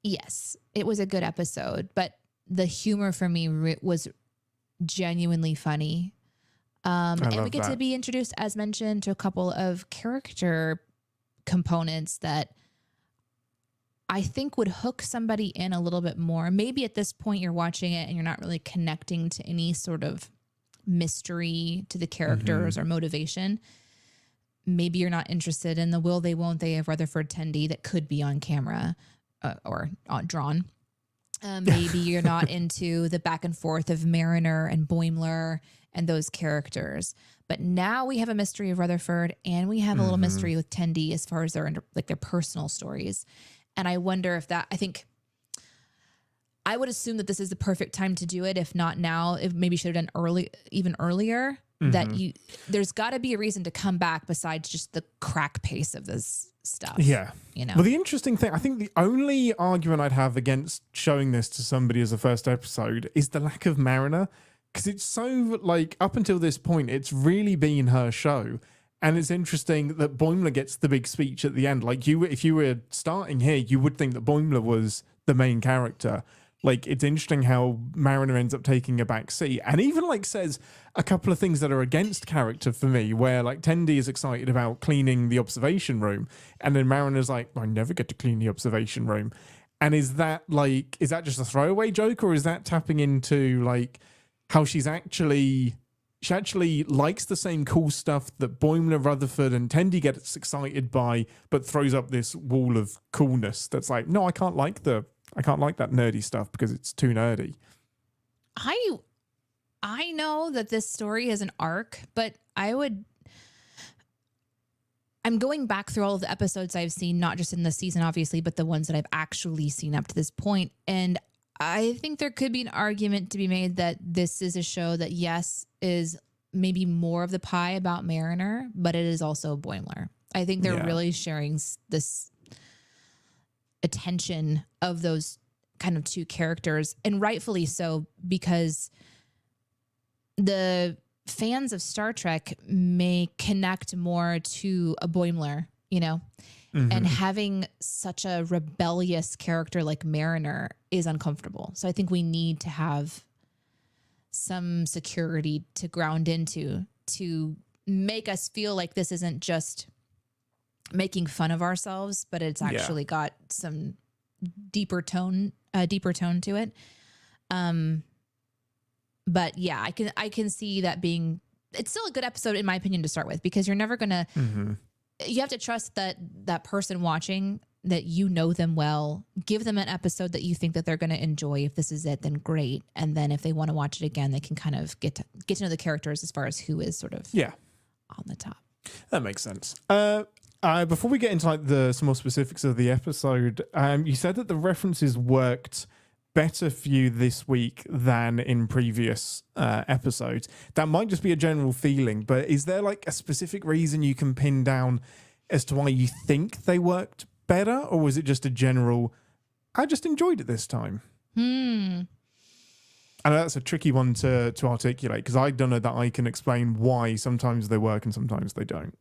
yes, it was a good episode, but the humor for me was genuinely funny. And we get to be introduced, as mentioned, to a couple of character components that I think would hook somebody in a little bit more. Maybe at this point you're watching it and you're not really connecting to any sort of mystery to the characters or motivation. Maybe you're not interested in the will they, won't they of Rutherford Tendy that could be on camera or drawn. Maybe you're not into the back and forth of Mariner and Boimler and those characters. But now we have a mystery of Rutherford, and we have a little mystery with Tendy as far as their personal stories. And I wonder if I think I would assume that this is the perfect time to do it. If not now, if maybe should have done even earlier. That there's got to be a reason to come back besides just the crack pace of this stuff. Yeah. You know. Well, the interesting thing, I think the only argument I'd have against showing this to somebody as a first episode is the lack of Mariner. Because it's so, like, up until this point, it's really been her show. And it's interesting that Boimler gets the big speech at the end. Like, if you were starting here, you would think that Boimler was the main character. Like, it's interesting how Mariner ends up taking a back seat, and even like says a couple of things that are against character for me, where like Tendy is excited about cleaning the observation room, and then Mariner's like, I never get to clean the observation room. And is that just a throwaway joke, or is that tapping into like how she actually likes the same cool stuff that Boimler, Rutherford, and Tendy gets excited by, but throws up this wall of coolness that's like, no, I can't like that nerdy stuff because it's too nerdy. I know that this story is an arc, but I'm going back through all of the episodes I've seen, not just in the season, obviously, but the ones that I've actually seen up to this point. And I think there could be an argument to be made that this is a show that, yes, is maybe more of the pie about Mariner, but it is also Boimler. I think they're really sharing this attention of those kind of two characters, and rightfully so, because the fans of Star Trek may connect more to a Boimler, you know, and having such a rebellious character like Mariner is uncomfortable. So I think we need to have some security to ground into to make us feel like this isn't just making fun of ourselves, but it's actually got some deeper tone deeper tone to it. But yeah, I can see that being, it's still a good episode in my opinion to start with, because you're never gonna, you have to trust that person watching, that you know them well, give them an episode that you think that they're going to enjoy. If this is it, then great. And then if they want to watch it again, they can kind of get to know the characters as far as who is sort of on the top. That makes sense. Before we get into like some more specifics of the episode, you said that the references worked better for you this week than in previous episodes. That might just be a general feeling, but is there like a specific reason you can pin down as to why you think they worked better, or was it just a general, I just enjoyed it this time? I know that's a tricky one to articulate, because I don't know that I can explain why sometimes they work and sometimes they don't.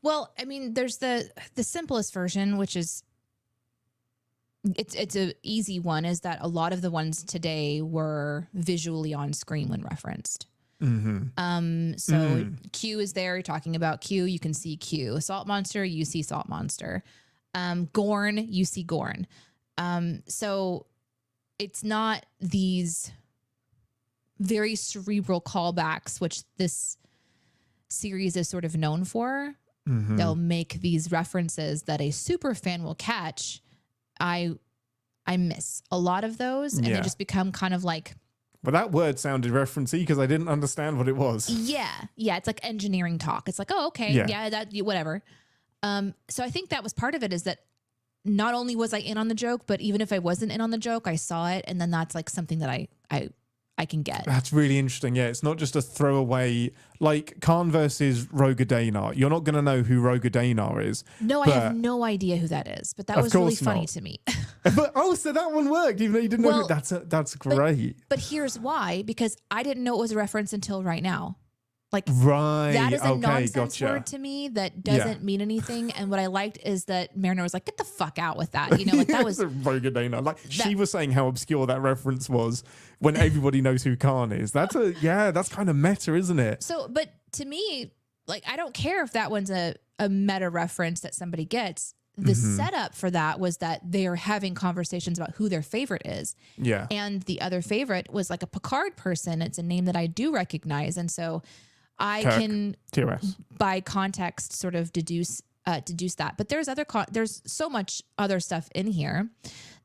Well, I mean, there's the simplest version, which is, it's a easy one, is that a lot of the ones today were visually on screen when referenced. So Q is there, you're talking about Q, you can see Q. Salt Monster, you see Salt Monster. Gorn, you see Gorn. So it's not these very cerebral callbacks, which this series is sort of known for. They'll make these references that a super fan will catch. I miss a lot of those, and they just become kind of like, well, that word sounded referencey because I didn't understand what it was. Yeah, it's like engineering talk. It's like, oh, okay, that whatever. So I think that was part of it, is that not only was I in on the joke, but even if I wasn't in on the joke, I saw it, and then that's like something that I can get. That's really interesting. Yeah, it's not just a throwaway, like Khan versus Roger Danar. You're not going to know who Roger Danar is. No, I have no idea who that is, but that was really funny to me. But so that one worked, even though you didn't know. That's great. But here's why: because I didn't know it was a reference until right now. Like, that is a nonsense word to me that doesn't mean anything. And what I liked is that Mariner was like, "Get the fuck out with that," you know, like that was Roger Danar. Like she was saying how obscure that reference was when everybody knows who Khan is. That's that's kind of meta, isn't it? So, but to me, like, I don't care if that one's a meta reference that somebody gets. The setup for that was that they are having conversations about who their favorite is. Yeah. And the other favorite was like a Picard person. It's a name that I do recognize. And so I can, TOS, by context, sort of deduce that. But there's there's so much other stuff in here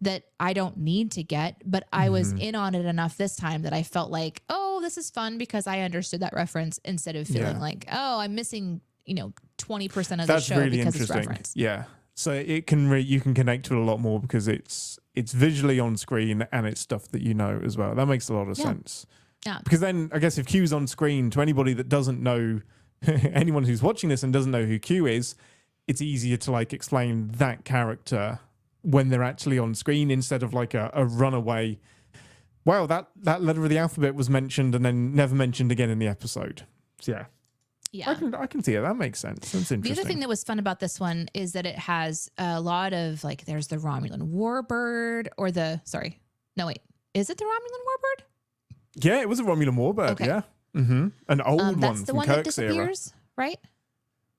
that I don't need to get, but I was in on it enough this time that I felt like, oh, this is fun because I understood that reference, instead of feeling like, oh, I'm missing, 20% of the show really because it's referenced. Yeah. So you can connect to it a lot more because it's visually on screen and it's stuff that you know as well. That makes a lot of sense. Yeah. Because then I guess if Q's on screen, to anybody that doesn't know, anyone who's watching this and doesn't know who Q is, it's easier to like explain that character when they're actually on screen, instead of like a runaway. Wow, that letter of the alphabet was mentioned and then never mentioned again in the episode. So yeah. I can see it. That makes sense. That's interesting. The other thing that was fun about this one is that it has a lot of like, there's the Romulan warbird, or is it the Romulan warbird? Yeah, it was a Romulan warbird. Okay. Yeah. An old one that's the from one Kirk's that disappears, era.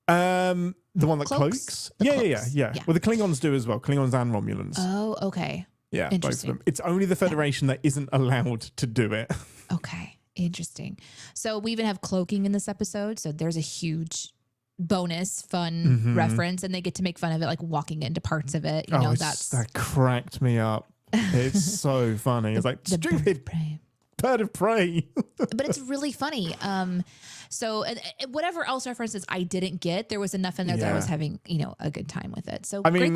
Right? The one that cloaks? Yeah. Well, the Klingons do as well. Klingons and Romulans. Oh, okay. Yeah, both of them. It's only the Federation that isn't allowed to do it. Okay. Interesting. So we even have cloaking in this episode. So there's a huge bonus fun reference, and they get to make fun of it, like walking into parts of it. That cracked me up. It's so funny. It's like, stupid bird of prey. But it's really funny. So and whatever else references I didn't get, there was enough in there that I was having, a good time with it. So great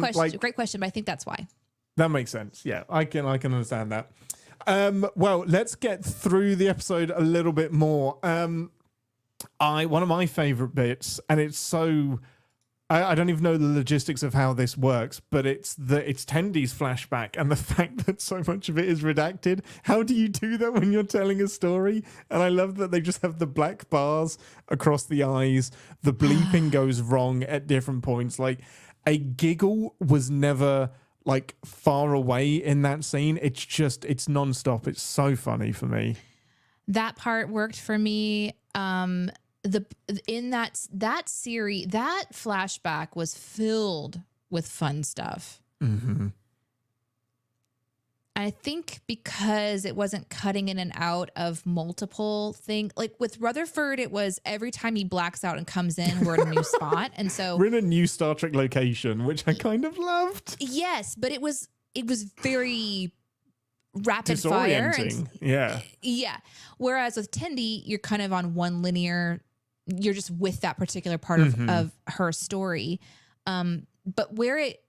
question, but I think that's why. That makes sense. Yeah, I can understand that. Well, let's get through the episode a little bit more. One of my favorite bits, and it's so, I don't even know the logistics of how this works, but it's Tendy's flashback and the fact that so much of it is redacted. How do you do that when you're telling a story? And I love that they just have the black bars across the eyes. The bleeping goes wrong at different points. Like, a giggle was never like far away in that scene. It's nonstop. It's so funny for me. That part worked for me. In that series, that flashback was filled with fun stuff. I think because it wasn't cutting in and out of multiple things. Like with Rutherford, it was every time he blacks out and comes in, we're in a new spot. And so we're in a new Star Trek location, which I kind of loved. Yes, but it was very rapid fire. Disorienting. Yeah. Yeah. Whereas with Tendi, you're kind of on one linear, you're just with that particular part of her story. But where it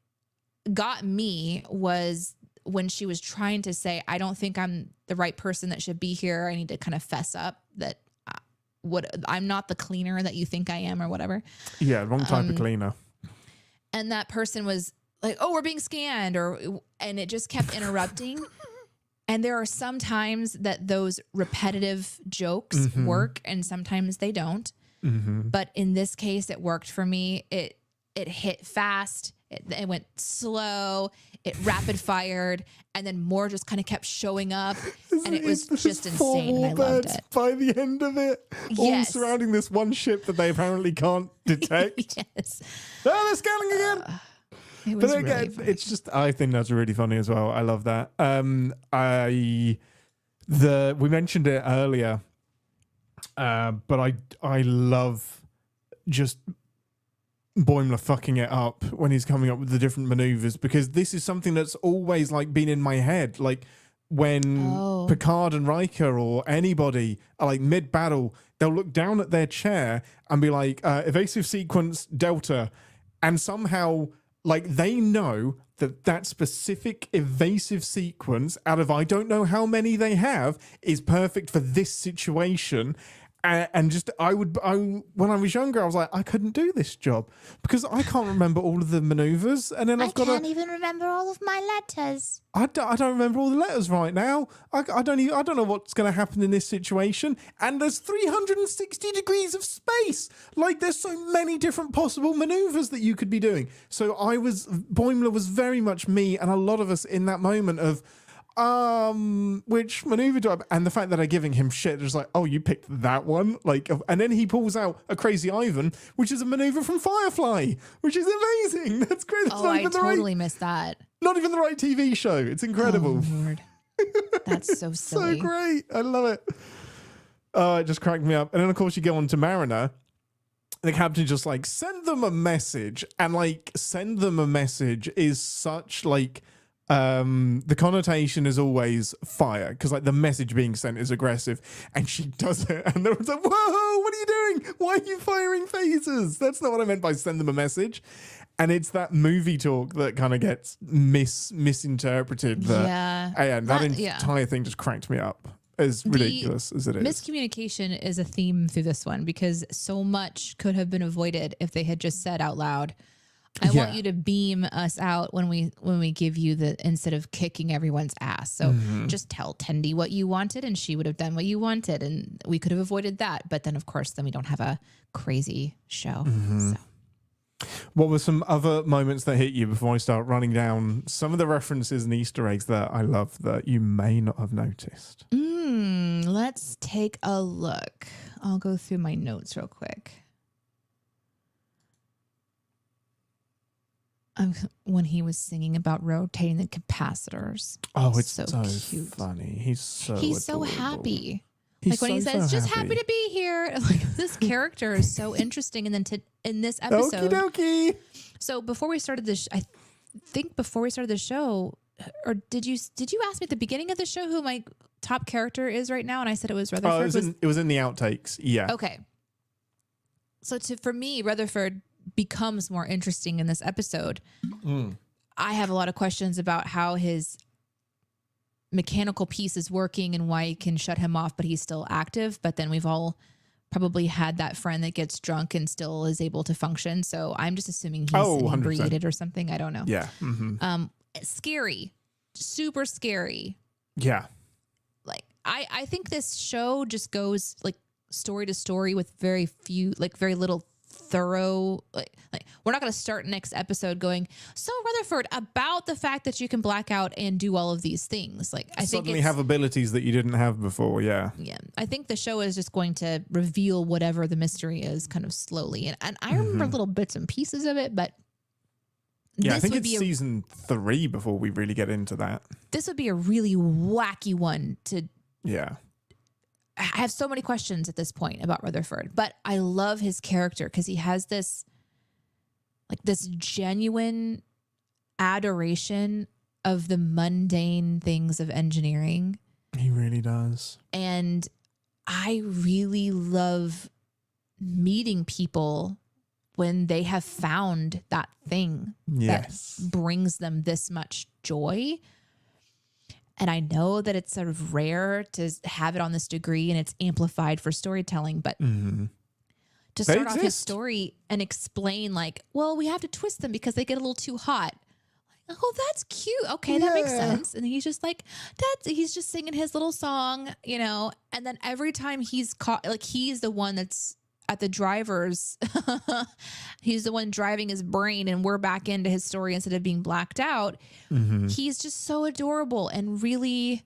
got me was when she was trying to say, I don't think I'm the right person that should be here. I need to kind of fess up that I'm not the cleaner that you think I am or whatever. Yeah, wrong type of cleaner. And that person was like, oh, we're being scanned, and it just kept interrupting. And there are some times that those repetitive jokes work and sometimes they don't. But in this case, it worked for me. It hit fast. It went slow. It rapid fired, and then more just kind of kept showing up, and it was just insane. And I loved it. By the end of it, all surrounding this one ship that they apparently can't detect. Yes. Oh, they're scanning again. It was really funny. It's just, I think that's really funny as well. I love that. We mentioned it earlier, but I love just Boimler fucking it up when he's coming up with the different maneuvers, because this is something that's always like been in my head. Like when Picard and Riker or anybody are like mid battle, they'll look down at their chair and be like, evasive sequence Delta. And somehow like they know that specific evasive sequence out of I don't know how many they have is perfect for this situation. And just when I was younger, I was like, I couldn't do this job because I can't remember all of the maneuvers. And then I can't even remember all of my letters. I don't remember all the letters right now. I don't know what's going to happen in this situation. And there's 360 degrees of space. Like there's so many different possible maneuvers that you could be doing. So Boimler was very much me and a lot of us in that moment of, which maneuver do I, and the fact that they're giving him shit, just like, oh, you picked that one, like, and then he pulls out a Crazy Ivan, which is a maneuver from Firefly, which is amazing. That's great. That's I totally missed that. Not even the right TV show. It's incredible. Oh, Lord. That's so silly. So great. I love it. Oh, it just cracked me up. And then of course you go on to Mariner. The captain just like send them a message, and like send them a message is such like. The connotation is always fire because like the message being sent is aggressive, and she does it and they're like, whoa, what are you doing? Why are you firing phasers? That's not what I meant by send them a message. And it's that movie talk that kind of gets misinterpreted. And that entire thing just cranked me up. As ridiculous as it is. Miscommunication is a theme through this one because so much could have been avoided if they had just said out loud, I want you to beam us out when we give you instead of kicking everyone's ass. So just tell Tendi what you wanted and she would have done what you wanted and we could have avoided that. But then of course, then we don't have a crazy show. So. What were some other moments that hit you before I start running down some of the references and Easter eggs that I love that you may not have noticed? Let's take a look. I'll go through my notes real quick. When he was singing about rotating the capacitors. Oh, it's so cute. Funny. He's so happy. He's like when he says, just happy to be here. Like this character is so interesting. And then in this episode. Okie dokie. So before we started this, I think before we started the show, or did you ask me at the beginning of the show who my top character is right now? And I said it was Rutherford. Oh, it was in the outtakes. Yeah. Okay. So for me, Rutherford becomes more interesting in this episode. I have a lot of questions about how his mechanical piece is working and why it can shut him off, but he's still active. But then we've all probably had that friend that gets drunk and still is able to function. So I'm just assuming he's inebriated or something. I don't know. Yeah. Scary, super scary. Yeah. Like I think this show just goes like story to story with very little thorough, like we're not going to start next episode going, so Rutherford, about the fact that you can black out and do all of these things. Like I think suddenly have abilities that you didn't have before. Yeah. I think the show is just going to reveal whatever the mystery is kind of slowly. And I remember little bits and pieces of it, but Yeah, I This think would it's be season 3 before we really get into that. this would be a really wacky one to. Yeah. I have so many questions at this point about Rutherford, but I love his character because he has this genuine adoration of the mundane things of engineering. He really does. And I really love meeting people when they have found that thing Yes. that brings them this much joy. And I know that it's sort of rare to have it on this degree and it's amplified for storytelling, but to start off his story and explain like, well, we have to twist them because they get a little too hot. Like, oh, that's cute. Okay, that makes sense. And he's just like, he's just singing his little song, you know, and then every time he's caught, like he's the one that's at the driver's, he's the one driving his brain and we're back into his story instead of being blacked out. He's just so adorable and really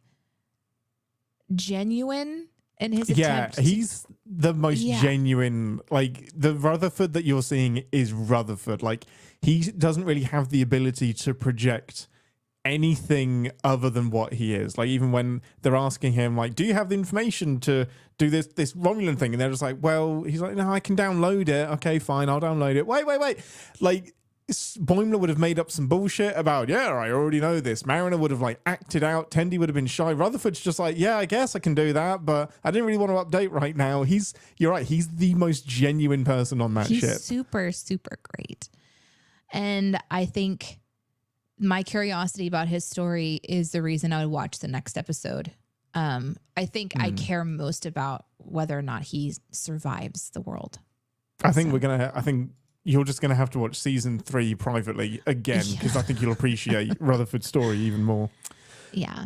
genuine in his attempt. He's the most genuine. Like the Rutherford that you're seeing is Rutherford. Like he doesn't really have the ability to project anything other than what he is. Like even when they're asking him like, do you have the information to do this Romulan thing, and they're just like, well, he's like, no, I can download it. Okay, fine, I'll download it. Wait, like Boimler would have made up some bullshit about, I already know this. Mariner would have like acted out. Tendi would have been shy. Rutherford's just like, I guess I can do that, but I didn't really want to update right now. You're right, he's the most genuine person on that ship. He's super, super great. And I think my curiosity about his story is the reason I would watch the next episode. I think I care most about whether or not he survives the world. I think you're just going to have to watch season 3 privately again because I think you'll appreciate Rutherford's story even more. Yeah.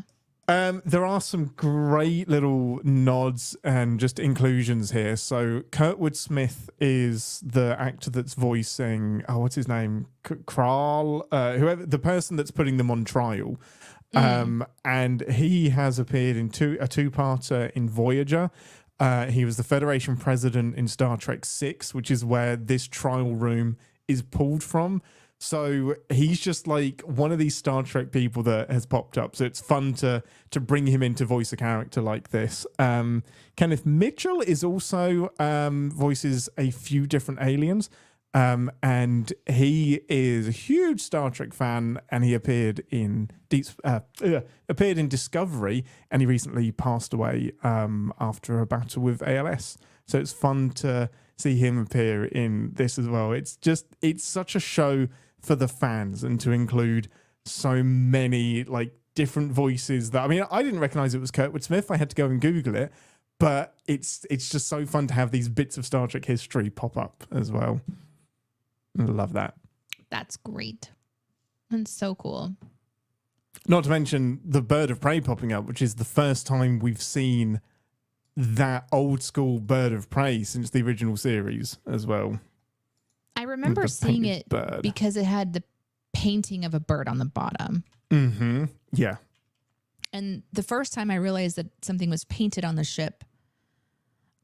There are some great little nods and just inclusions here. So Kurtwood Smith is the actor that's voicing, what's his name? Kral, whoever, the person that's putting them on trial. And he has appeared in a two-parter in Voyager. He was the Federation president in Star Trek 6, which is where this trial room is pulled from. So he's just like one of these Star Trek people that has popped up. So it's fun to bring him in to voice a character like this. Kenneth Mitchell is also voices a few different aliens. And he is a huge Star Trek fan, and he appeared in Discovery, and he recently passed away after a battle with ALS. So it's fun to see him appear in this as well. It's such a show for the fans, and to include so many like different voices that, I mean, I didn't recognize it was Kurtwood Smith. I had to go and Google it, but it's just so fun to have these bits of Star Trek history pop up as well. I love that. That's great. That's so cool. Not to mention the Bird of Prey popping up, which is the first time we've seen that old school Bird of Prey since the original series as well. I remember seeing it because it had the painting of a bird on the bottom. Mm-hmm. Yeah. And the first time I realized that something was painted on the ship,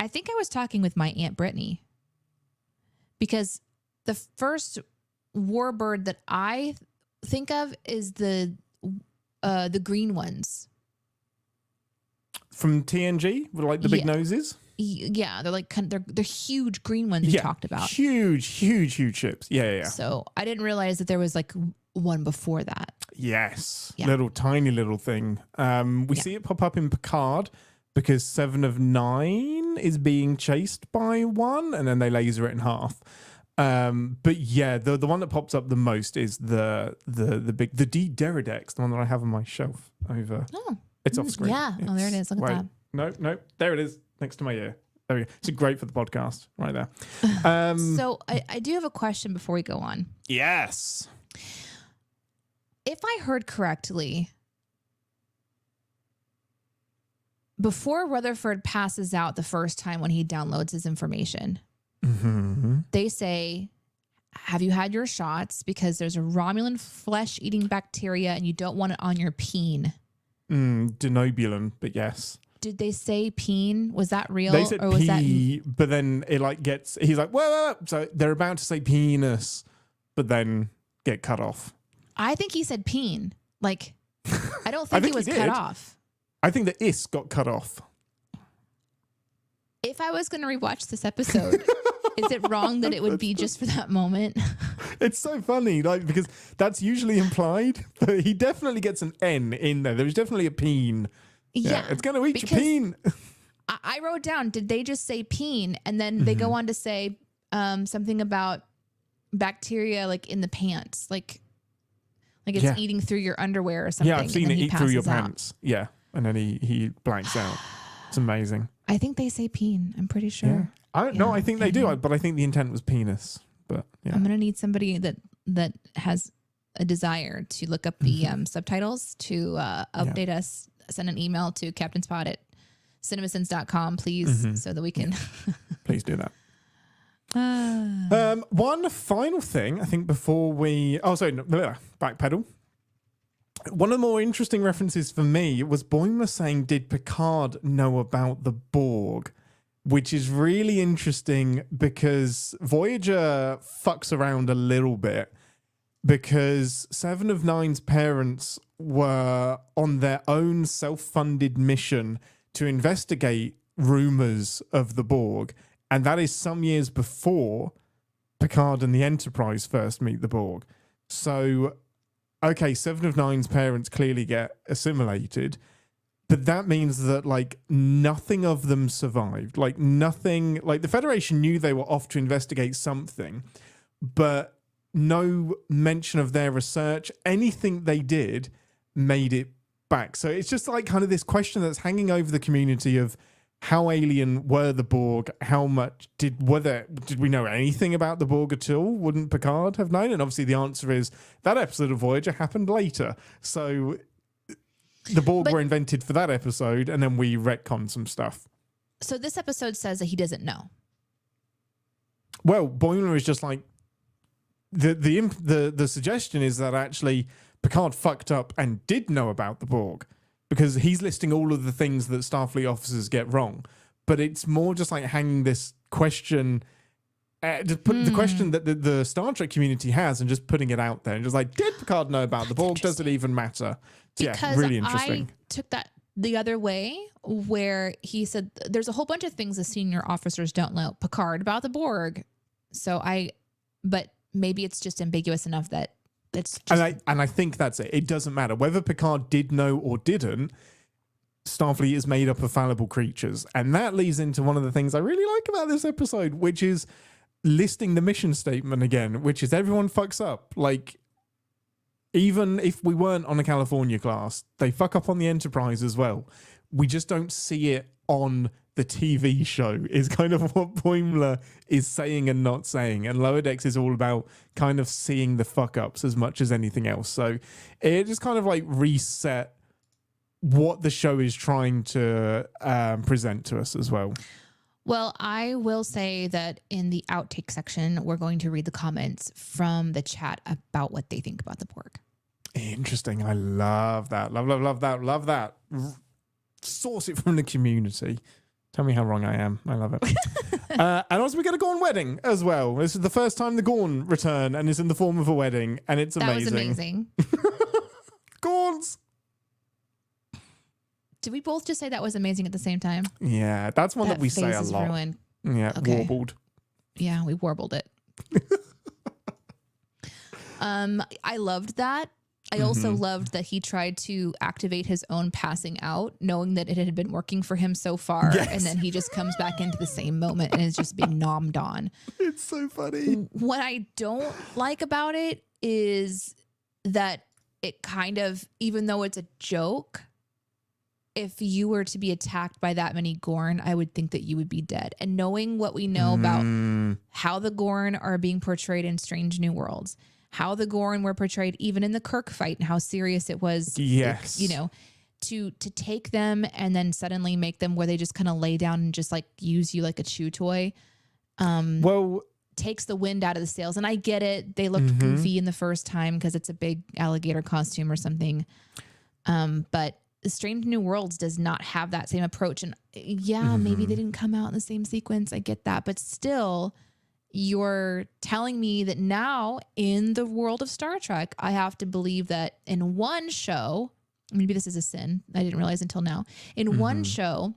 I think I was talking with my Aunt Brittany, because the first warbird that I think of is the green ones from TNG, with like the big noses. Yeah, they're like they're huge green ones you talked about. Huge ships. Yeah. So I didn't realize that there was like one before that. Yes, yeah. Little tiny little thing. We see it pop up in Picard because 7 of 9 is being chased by one, and then they laser it in half. But yeah, the one that pops up the most is the D Deridex, the one that I have on my shelf over. Oh, it's off screen. Yeah. Oh, there it is. Look at that. No, there it is next to my ear. There we go. It's great for the podcast right there. So I do have a question before we go on. Yes. If I heard correctly, before Rutherford passes out the first time when he downloads his information, they say, have you had your shots? Because there's a Romulan flesh-eating bacteria and you don't want it on your peen. Denobulin, but yes. Did they say peen? Was that real? They said or was pee, but then it like he's like, whoa. So they're about to say penis, but then get cut off. I think he said peen. Like, I don't think, he was cut off. I think the is got cut off. If I was going to rewatch this episode, is it wrong that it would be just for that moment? It's so funny, like, because that's usually implied, but he definitely gets an N in there. There's definitely a peen. Yeah. It's going to eat your peen. I wrote down, did they just say peen? And then they go on to say something about bacteria, like in the pants, like it's eating through your underwear or something. Yeah, I've seen it eat through your out. pants. Yeah. And then he blanks out. It's amazing. I think they say peen. I'm pretty sure. Yeah. No, I think they do, but I think the intent was penis. But yeah. I'm gonna need somebody that has a desire to look up the subtitles to update us. Send an email to captainspot@cinemasins.com, please, so that we can. Please do that. One final thing, I think, before we. Oh, sorry, backpedal. One of the more interesting references for me was Boimler saying, "Did Picard know about the Borg?" Which is really interesting because Voyager fucks around a little bit because Seven of Nine's parents were on their own self-funded mission to investigate rumors of the Borg. And that is some years before Picard and the Enterprise first meet the Borg. So, okay, Seven of Nine's parents clearly get assimilated. But that means that, like, nothing of them survived. Like, nothing... Like, the Federation knew they were off to investigate something, but no mention of their research. Anything they did made it back. So it's just, like, kind of this question that's hanging over the community of how alien were the Borg? How much did we know anything about the Borg at all? Wouldn't Picard have known? And obviously the answer is that episode of Voyager happened later. So... The Borg were invented for that episode, and then we retconned some stuff. So this episode says that he doesn't know. Well, Boimler is just like the suggestion is that actually Picard fucked up and did know about the Borg because he's listing all of the things that Starfleet officers get wrong. But it's more just like hanging this question, just put the question that the Star Trek community has, and just putting it out there, and just like, did Picard know about the Borg? Does it even matter? Because yeah, really interesting. I took that the other way, where he said there's a whole bunch of things the senior officers don't know. Picard about the Borg. But maybe it's just ambiguous enough that it's just... And I think that's it. It doesn't matter. Whether Picard did know or didn't, Starfleet is made up of fallible creatures. And that leads into one of the things I really like about this episode, which is listing the mission statement again, which is everyone fucks up. Like, even if we weren't on a California class, they fuck up on the Enterprise as well. We just don't see it on the TV show, is kind of what Boimler is saying and not saying. And Lower Decks is all about kind of seeing the fuck ups as much as anything else. So it just kind of like reset what the show is trying to present to us as well. Well, I will say that in the outtake section, we're going to read the comments from the chat about what they think about the Borg. Interesting. I love that. Love that. Source it from the community. Tell me how wrong I am. I love it. And also we get a Gorn wedding as well. This is the first time the Gorn return, and it's in the form of a wedding, and it's amazing. That was amazing. Gorns! Did we both just say that was amazing at the same time? Yeah, that's one that we say a lot. Ruined. Yeah, okay. Warbled. Yeah, we warbled it. I loved that. I also loved that he tried to activate his own passing out, knowing that it had been working for him so far. Yes. And then he just comes back into the same moment and is just being nommed on. It's so funny. What I don't like about it is that it kind of, even though it's a joke, if you were to be attacked by that many Gorn, I would think that you would be dead. And knowing what we know about how the Gorn are being portrayed in Strange New Worlds, how the Gorn were portrayed even in the Kirk fight and how serious it was, yes, to take them and then suddenly make them where they just kind of lay down and just like use you like a chew toy. Takes the wind out of the sails. And I get it. They looked goofy in the first time because it's a big alligator costume or something. But Strange New Worlds does not have that same approach. And maybe they didn't come out in the same sequence. I get that. But still, you're telling me that now in the world of Star Trek, I have to believe that in one show, maybe this is a sin, I didn't realize until now, in one show,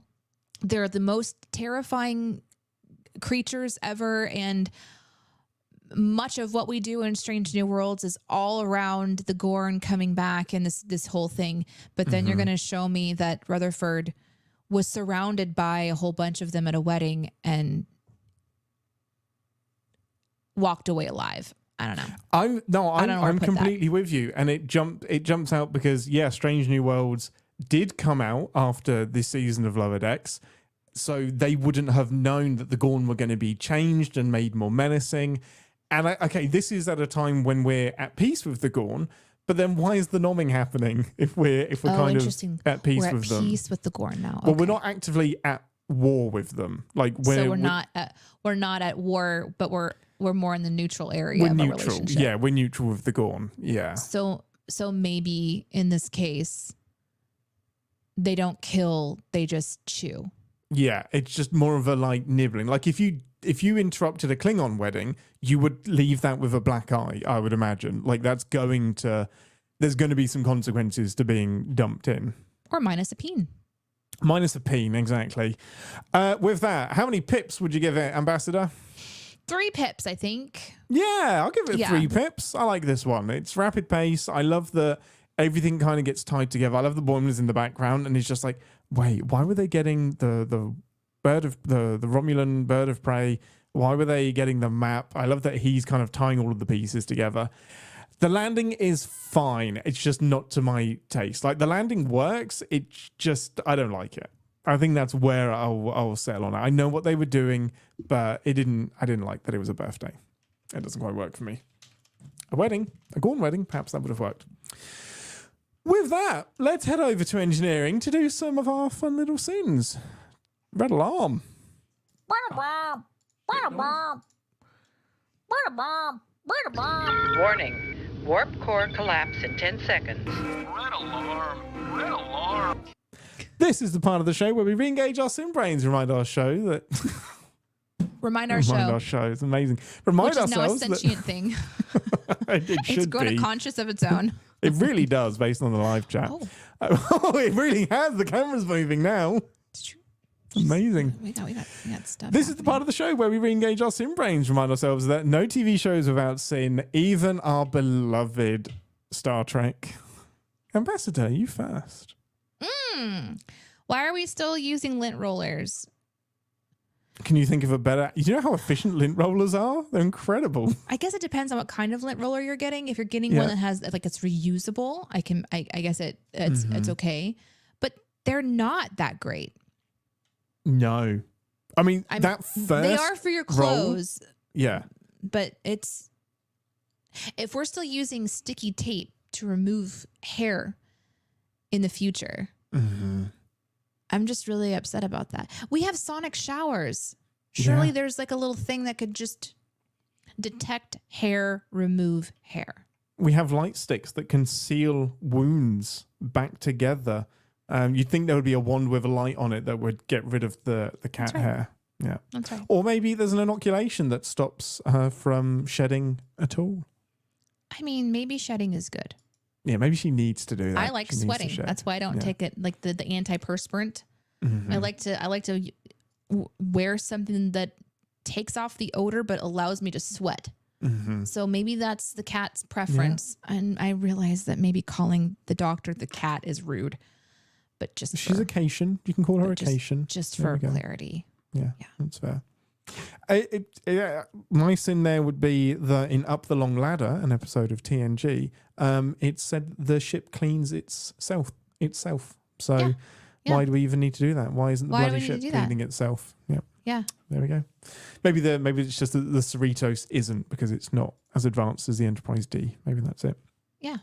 they're the most terrifying creatures ever, and much of what we do in Strange New Worlds is all around the Gorn coming back and this whole thing. But then you're going to show me that Rutherford was surrounded by a whole bunch of them at a wedding and walked away alive. I don't know. I'm completely with you, and it jumps out because Strange New Worlds did come out after this season of Lower Decks, so they wouldn't have known that the Gorn were going to be changed and made more menacing. And this is at a time when we're at peace with the Gorn, but then why is the nomming happening if we're kind of at peace with them? We're at peace with the Gorn now. Well, we're not actively at war with them. We're not at war, but we're more in the neutral area. We're neutral. Yeah, we're neutral with the Gorn. Yeah. So maybe in this case, they don't kill, they just chew. Yeah, it's just more of a nibbling. Like if you interrupted a Klingon wedding, you would leave that with a black eye, I would imagine. Like there's going to be some consequences to being dumped in. Or minus a peen. Minus a peen, exactly. With that, how many pips would you give it, Ambassador? 3 pips, I think. Yeah, I'll give it 3 pips. I like this one. It's rapid pace. I love that everything kind of gets tied together. I love the Boimlers in the background, and it's just like, wait, why were they getting the bird of the Romulan bird of prey? Why were they getting the map? I love that he's kind of tying all of the pieces together. The landing is fine. It's just not to my taste. Like the landing works. It's just I don't like it. I think that's where I'll settle on it. I know what they were doing, but I didn't like that it was a birthday. It doesn't quite work for me. A Gorn wedding, perhaps that would have worked. With that, let's head over to engineering to do some of our fun little sins. Red alarm. Warning. Warp core collapse in 10 seconds. Red alarm. Red alarm. This is the part of the show where we re-engage our sim brains, remind our show that... Remind our show. It's amazing. Remind Which is ourselves now a sentient thing. It should it's grown be. a conscious of its own. It really does, based on the live chat. Oh, it really has. The camera's moving now. Amazing. We got stuff. This is the part of the show where we re-engage our sim brains, remind ourselves that no TV shows without sin, even our beloved Star Trek. Ambassador, you first. Why are we still using lint rollers? Can you think of a better... You know how efficient lint rollers are? They're incredible. I guess it depends on what kind of lint roller you're getting. If you're getting one that has it's reusable, I guess it's okay. But they're not that great. No. I mean that first they are for your clothes. Roll, yeah. But if we're still using sticky tape to remove hair in the future, I'm just really upset about that. We have sonic showers. Surely there's a little thing that could just detect hair, remove hair. We have light sticks that can seal wounds back together. You'd think there would be a wand with a light on it that would get rid of the cat hair. Yeah. That's right. Or maybe there's an inoculation that stops her from shedding at all. I mean, maybe shedding is good. Yeah, maybe she needs to do that. I like sweating. That's why I don't take it the antiperspirant. I like to wear something that takes off the odor but allows me to sweat. So maybe that's the cat's preference. And I realize that maybe calling the doctor the cat is rude. But she's Acacian. You can call her Acacian. Just for clarity. Yeah, that's fair. My sin there would be that in Up the Long Ladder, an episode of TNG, it said the ship cleans itself. So why do we even need to do that? Why isn't the bloody ship cleaning itself? Yeah. There we go. Maybe it's just that the Cerritos isn't because it's not as advanced as the Enterprise D. Maybe that's it. Yeah.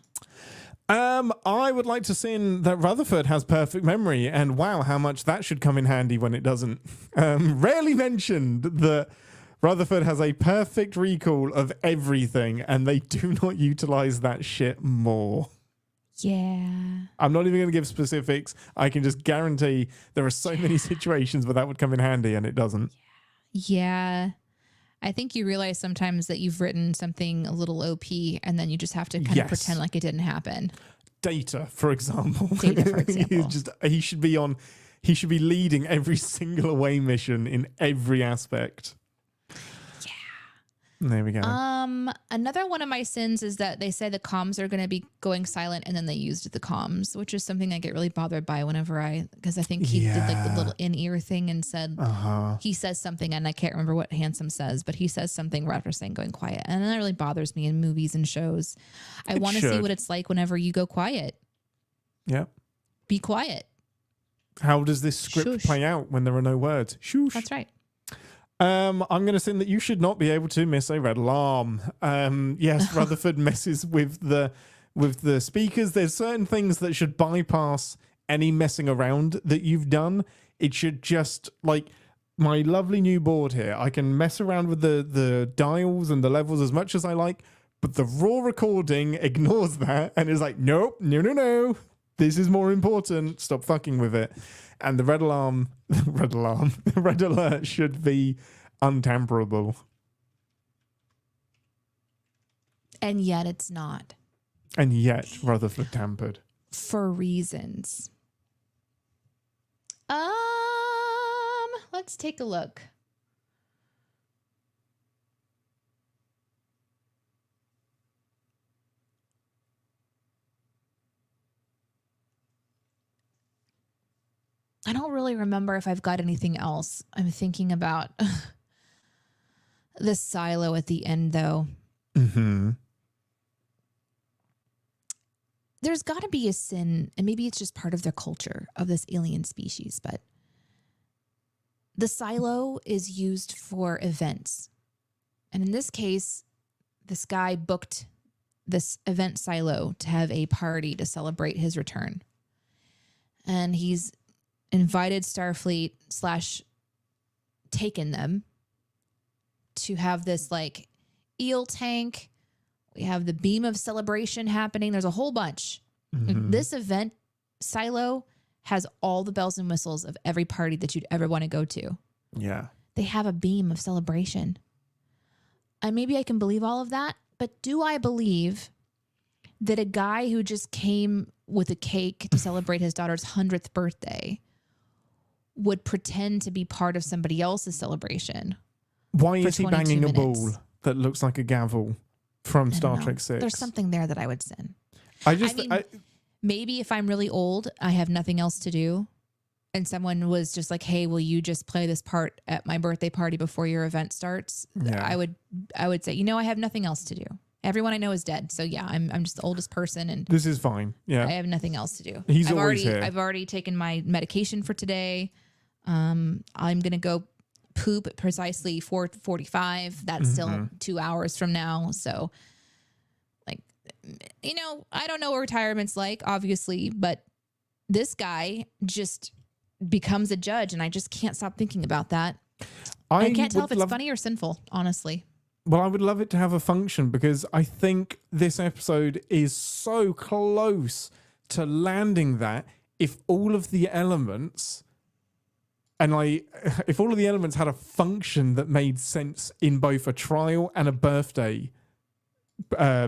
I would like to sin that Rutherford has perfect memory, and wow, how much that should come in handy when it doesn't. Rarely mentioned that Rutherford has a perfect recall of everything, and they do not utilize that shit more. Yeah. I'm not even going to give specifics. I can just guarantee there are so many situations where that would come in handy, and it doesn't. Yeah. I think you realize sometimes that you've written something a little OP and then you just have to kind of pretend like it didn't happen. Data, for example. Data, for example. he should be leading every single away mission in every aspect. There we go. Another one of my sins is that they say the comms are going to be going silent and then they used the comms, which is something I get really bothered by because I think he did like the little in-ear thing and said, he says something and I can't remember what Handsome says, but he says something right after saying going quiet. And that really bothers me in movies and shows. I want to see what it's like whenever you go quiet. Yeah. Be quiet. How does this script play out when there are no words? Shoosh. That's right. I'm going to say that you should not be able to miss a red alarm. Yes, Rutherford messes with the speakers. There's certain things that should bypass any messing around that you've done. It should just, like my lovely new board here, I can mess around with the dials and the levels as much as I like, but the raw recording ignores that and is like, nope, no. This is more important. Stop fucking with it. And the red alert should be untamperable. And yet it's not. And yet Rutherford tampered. For reasons. Let's take a look. I don't really remember if I've got anything else. I'm thinking about the silo at the end, though. Mm-hmm. There's got to be a sin, and maybe it's just part of their culture of this alien species, but the silo is used for events. And in this case, this guy booked this event silo to have a party to celebrate his return. And he's invited Starfleet / taken them to have this like eel tank. We have the beam of celebration happening. There's a whole bunch. Mm-hmm. This event silo has all the bells and whistles of every party that you'd ever want to go to. Yeah. They have a beam of celebration. And maybe I can believe all of that, but do I believe that a guy who just came with a cake to celebrate his daughter's 100th birthday would pretend to be part of somebody else's celebration? Why is he banging minutes? a ball that looks like a gavel from Star Trek 6? There's something there that I would sin. Maybe if I'm really old, I have nothing else to do, and someone was just like, "Hey, will you just play this part at my birthday party before your event starts?" Yeah. I would say, I have nothing else to do. Everyone I know is dead, so yeah, I'm just the oldest person, and this is fine. Yeah, I have nothing else to do. He's always here. I've already taken my medication for today. I'm gonna go poop at precisely 4:45. That's still 2 hours from now. So, like, I don't know what retirement's like, obviously, but this guy just becomes a judge, and I just can't stop thinking about that. I can't tell if it's funny or sinful, honestly. Well, I would love it to have a function, because I think this episode is so close to landing that if all of the elements had a function that made sense in both a trial and a birthday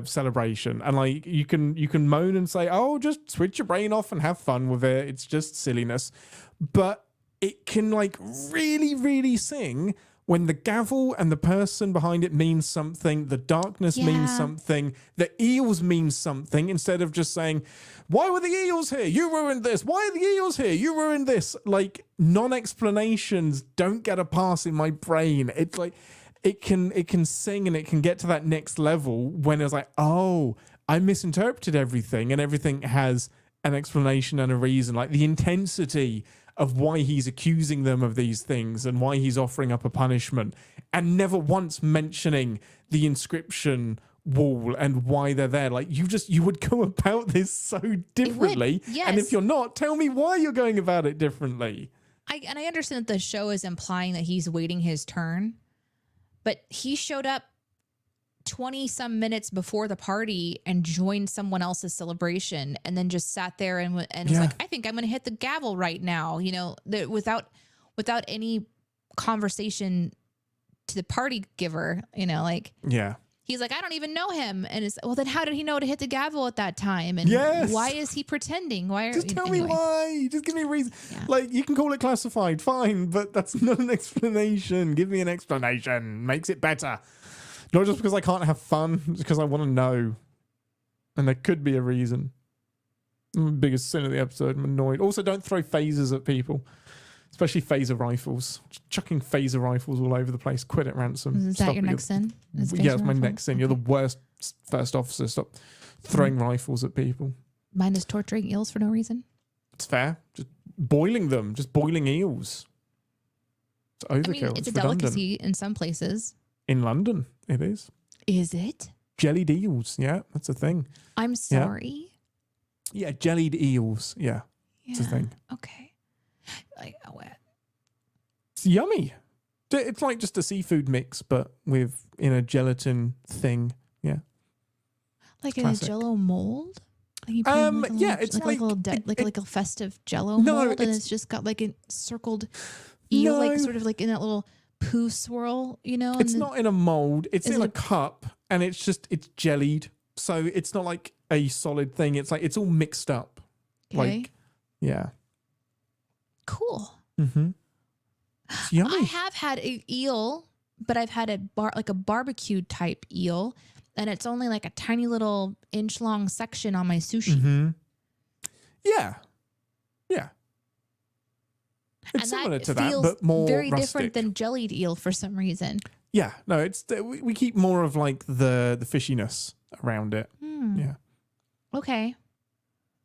celebration, and like you can moan and say, oh, just switch your brain off and have fun with it, it's just silliness, but it can like really, really sing when the gavel and the person behind it means something, the darkness means something, the eels mean something, instead of just saying, why were the eels here? You ruined this. Why are the eels here? You ruined this. Like, non-explanations don't get a pass in my brain. It's like, it can sing and it can get to that next level when it's like, oh, I misinterpreted everything, and everything has an explanation and a reason. Like the intensity of why he's accusing them of these things and why he's offering up a punishment, and never once mentioning the inscription wall and why they're there. Like you would go about this so differently. Yes. And if you're not, tell me why you're going about it differently. I understand that the show is implying that he's waiting his turn, but he showed up 20 some minutes before the party and joined someone else's celebration, and then just sat there and was like, I think I'm going to hit the gavel right now, without any conversation to the party giver, you know, like Yeah. he's like, I don't even know him. And it's, well, then how did he know to hit the gavel at that time? And Yes. why is he pretending? Why are Just tell me why. Just give me a reason. Yeah. Like, you can call it classified, fine, but that's not an explanation. Give me an explanation. Makes it better. Not just because I can't have fun, just because I want to know. And there could be a reason. Biggest sin of the episode. I'm annoyed. Also, don't throw phasers at people, especially phaser rifles. Just chucking phaser rifles all over the place. Quit it, Ransom. Is Stop that your it. next sin? Is Yeah, phaser it's my rifle? next sin. You're the worst first officer. Stop throwing rifles at people. Mine is torturing eels for no reason. It's fair. Just boiling them. Just boiling eels. It's overkill. I mean, it's a redundant. delicacy in some places. In London, it is. Is it? Jellied eels. Yeah, that's a thing. I'm sorry. Yeah, jellied eels. Yeah, it's a thing. Okay. Like, It's yummy. It's like just a seafood mix, but with in a gelatin thing. Yeah. like in Classic. a Jello mold. Like you put in like a yeah, little, it's like a little like a festive Jello No, mold, and it's- it's just got like a circled eel, like No. sort of like in that little poo swirl, you know. It's and not in a mold. It's Is in it a a- cup, and it's jellied. So it's not like a solid thing. It's like it's all mixed up. Okay. Like, yeah. Cool. Mm-hmm. It's yummy. I have had a eel, but I've had like a barbecue type eel, and it's only like a tiny little inch long section on my sushi. Mm-hmm. Yeah. Yeah. It's And similar that to that, feels but more very rustic. different than jellied eel for some reason. Yeah. No, it's we keep more of like the fishiness around it. Hmm. Yeah. Okay.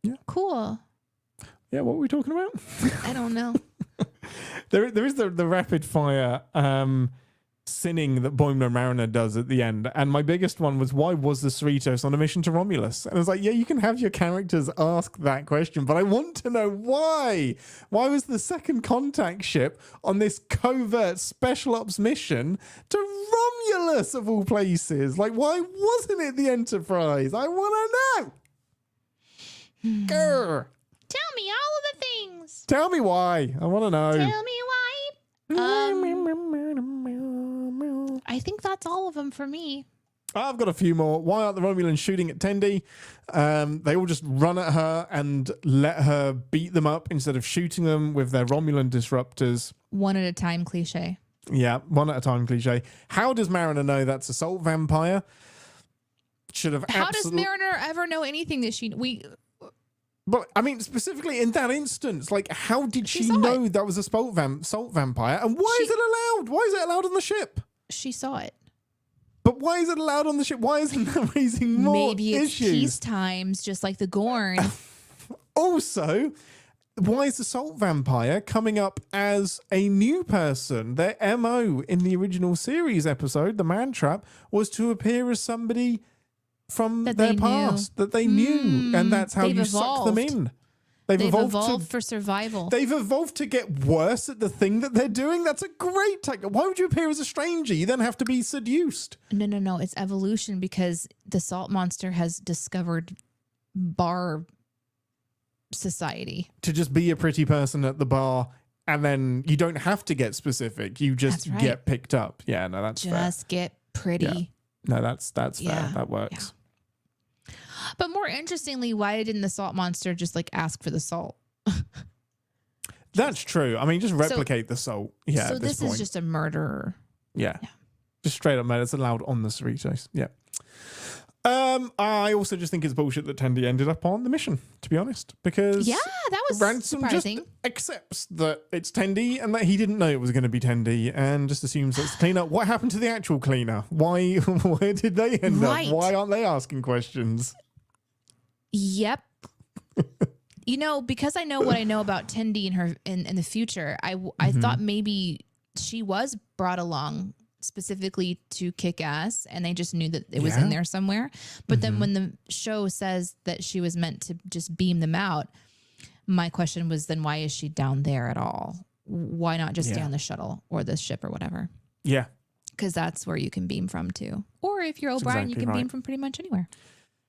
Yeah. Cool. Yeah. What were we talking about? I don't know. There is the rapid fire sinning that Boimler Mariner does at the end, and my biggest one was, why was the Cerritos on a mission to Romulus? And I was like, yeah, you can have your characters ask that question, but I want to know why. Why was the second contact ship on this covert special ops mission to Romulus of all places? Like, why wasn't it the Enterprise? I want to know. Grr. Tell me all of the things. Tell me why. I want to know. Tell me why. I think that's all of them for me. I've got a few more. Why aren't the Romulans shooting at Tendi? They all just run at her and let her beat them up instead of shooting them with their Romulan disruptors. One at a time cliche. Yeah, one at a time cliche. How does Mariner know that's a salt vampire? Should have How does Mariner ever know anything that But I mean, specifically in that instance, like, how did She she saw know that was a salt vampire? And why is it allowed? Why is it allowed on the ship? she saw it? But why is it allowed on the ship? Why isn't that raising more Maybe it's issues? peace times, just like the Gorn. Also, why is the salt vampire coming up as a new person? Their MO in the original series episode, The Man Trap, was to appear as somebody from That their they knew. past that they knew, and that's how They've you suck them evolved. in. They've evolved evolved for survival. They've evolved to get worse at the thing that they're doing. That's a great tactic. Why would you appear as a stranger? You then have to be seduced. No. It's evolution because the salt monster has discovered bar society. To just be a pretty person at the bar, and then you don't have to get specific. You just That's right. get picked up. Yeah, no, that's fair. Just get pretty. Yeah. No, that's fair. Yeah. That works. But more interestingly, why didn't the salt monster just like ask for the salt? That's true. I mean, just replicate the salt. Yeah. So at this this point. is just a murderer. Yeah. Just straight up murder. It's allowed on the Cerritos. Yeah. I also just think it's bullshit that Tendi ended up on the mission, to be honest, because Yeah, that was Ransom surprising. just accepts that it's Tendi and that he didn't know it was going to be Tendi and just assumes it's the cleaner. What happened to the actual cleaner? Why? Where did they end Right. up? Why aren't they asking questions? Yep. You know, because I know what I know about Tendi and her in the future, I Mm-hmm. thought maybe she was brought along specifically to kick ass and they just knew that it was Yeah. in there somewhere. But then when the show says that she was meant to just beam them out, my question was then why is she down there at all? Why not just stay Yeah. on the shuttle or the ship or whatever? Yeah. Because that's where you can beam from too. Or if you're That's O'Brien, you exactly can beam right. from pretty much anywhere.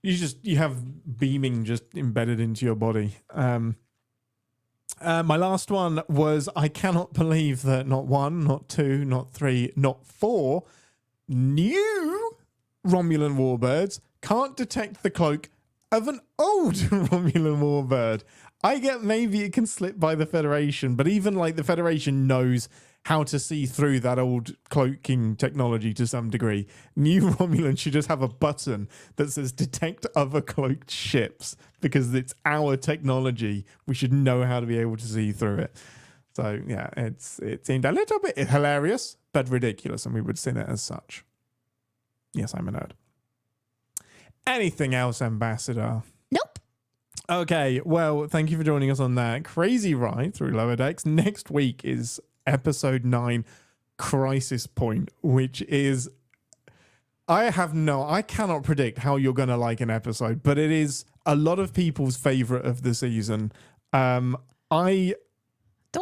You have beaming just embedded into your body. My last one was, I cannot believe that not 1, not 2, not 3, not 4 new Romulan warbirds can't detect the cloak of an old Romulan warbird. I get maybe it can slip by the Federation, but even like the Federation knows how to see through that old cloaking technology to some degree. New Romulan should just have a button that says detect other cloaked ships, because it's our technology. We should know how to be able to see through it. So yeah, it seemed a little bit hilarious, but ridiculous, and we would sin it as such. Yes, I'm a nerd. Anything else, Ambassador? Nope. Okay, well, thank you for joining us on that crazy ride through Lower Decks. Next week is episode 9, Crisis Point, which is... I cannot predict how you're going to like an episode, but it is a lot of people's favorite of the season. Don't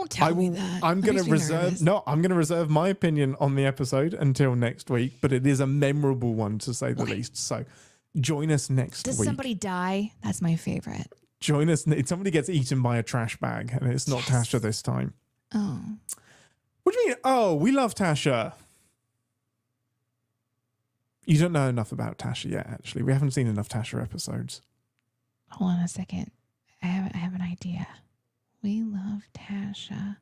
tell me that. I'm going to reserve... No, I'm going to reserve my opinion on the episode until next week, but it is a memorable one, to say the least. So join us next week. Does somebody die? That's my favorite. Join us. Somebody gets eaten by a trash bag, and it's not Tasha this time. Oh. What do you mean? Oh, we love Tasha. You don't know enough about Tasha yet, actually. We haven't seen enough Tasha episodes. Hold on a second. I have an idea. We love Tasha.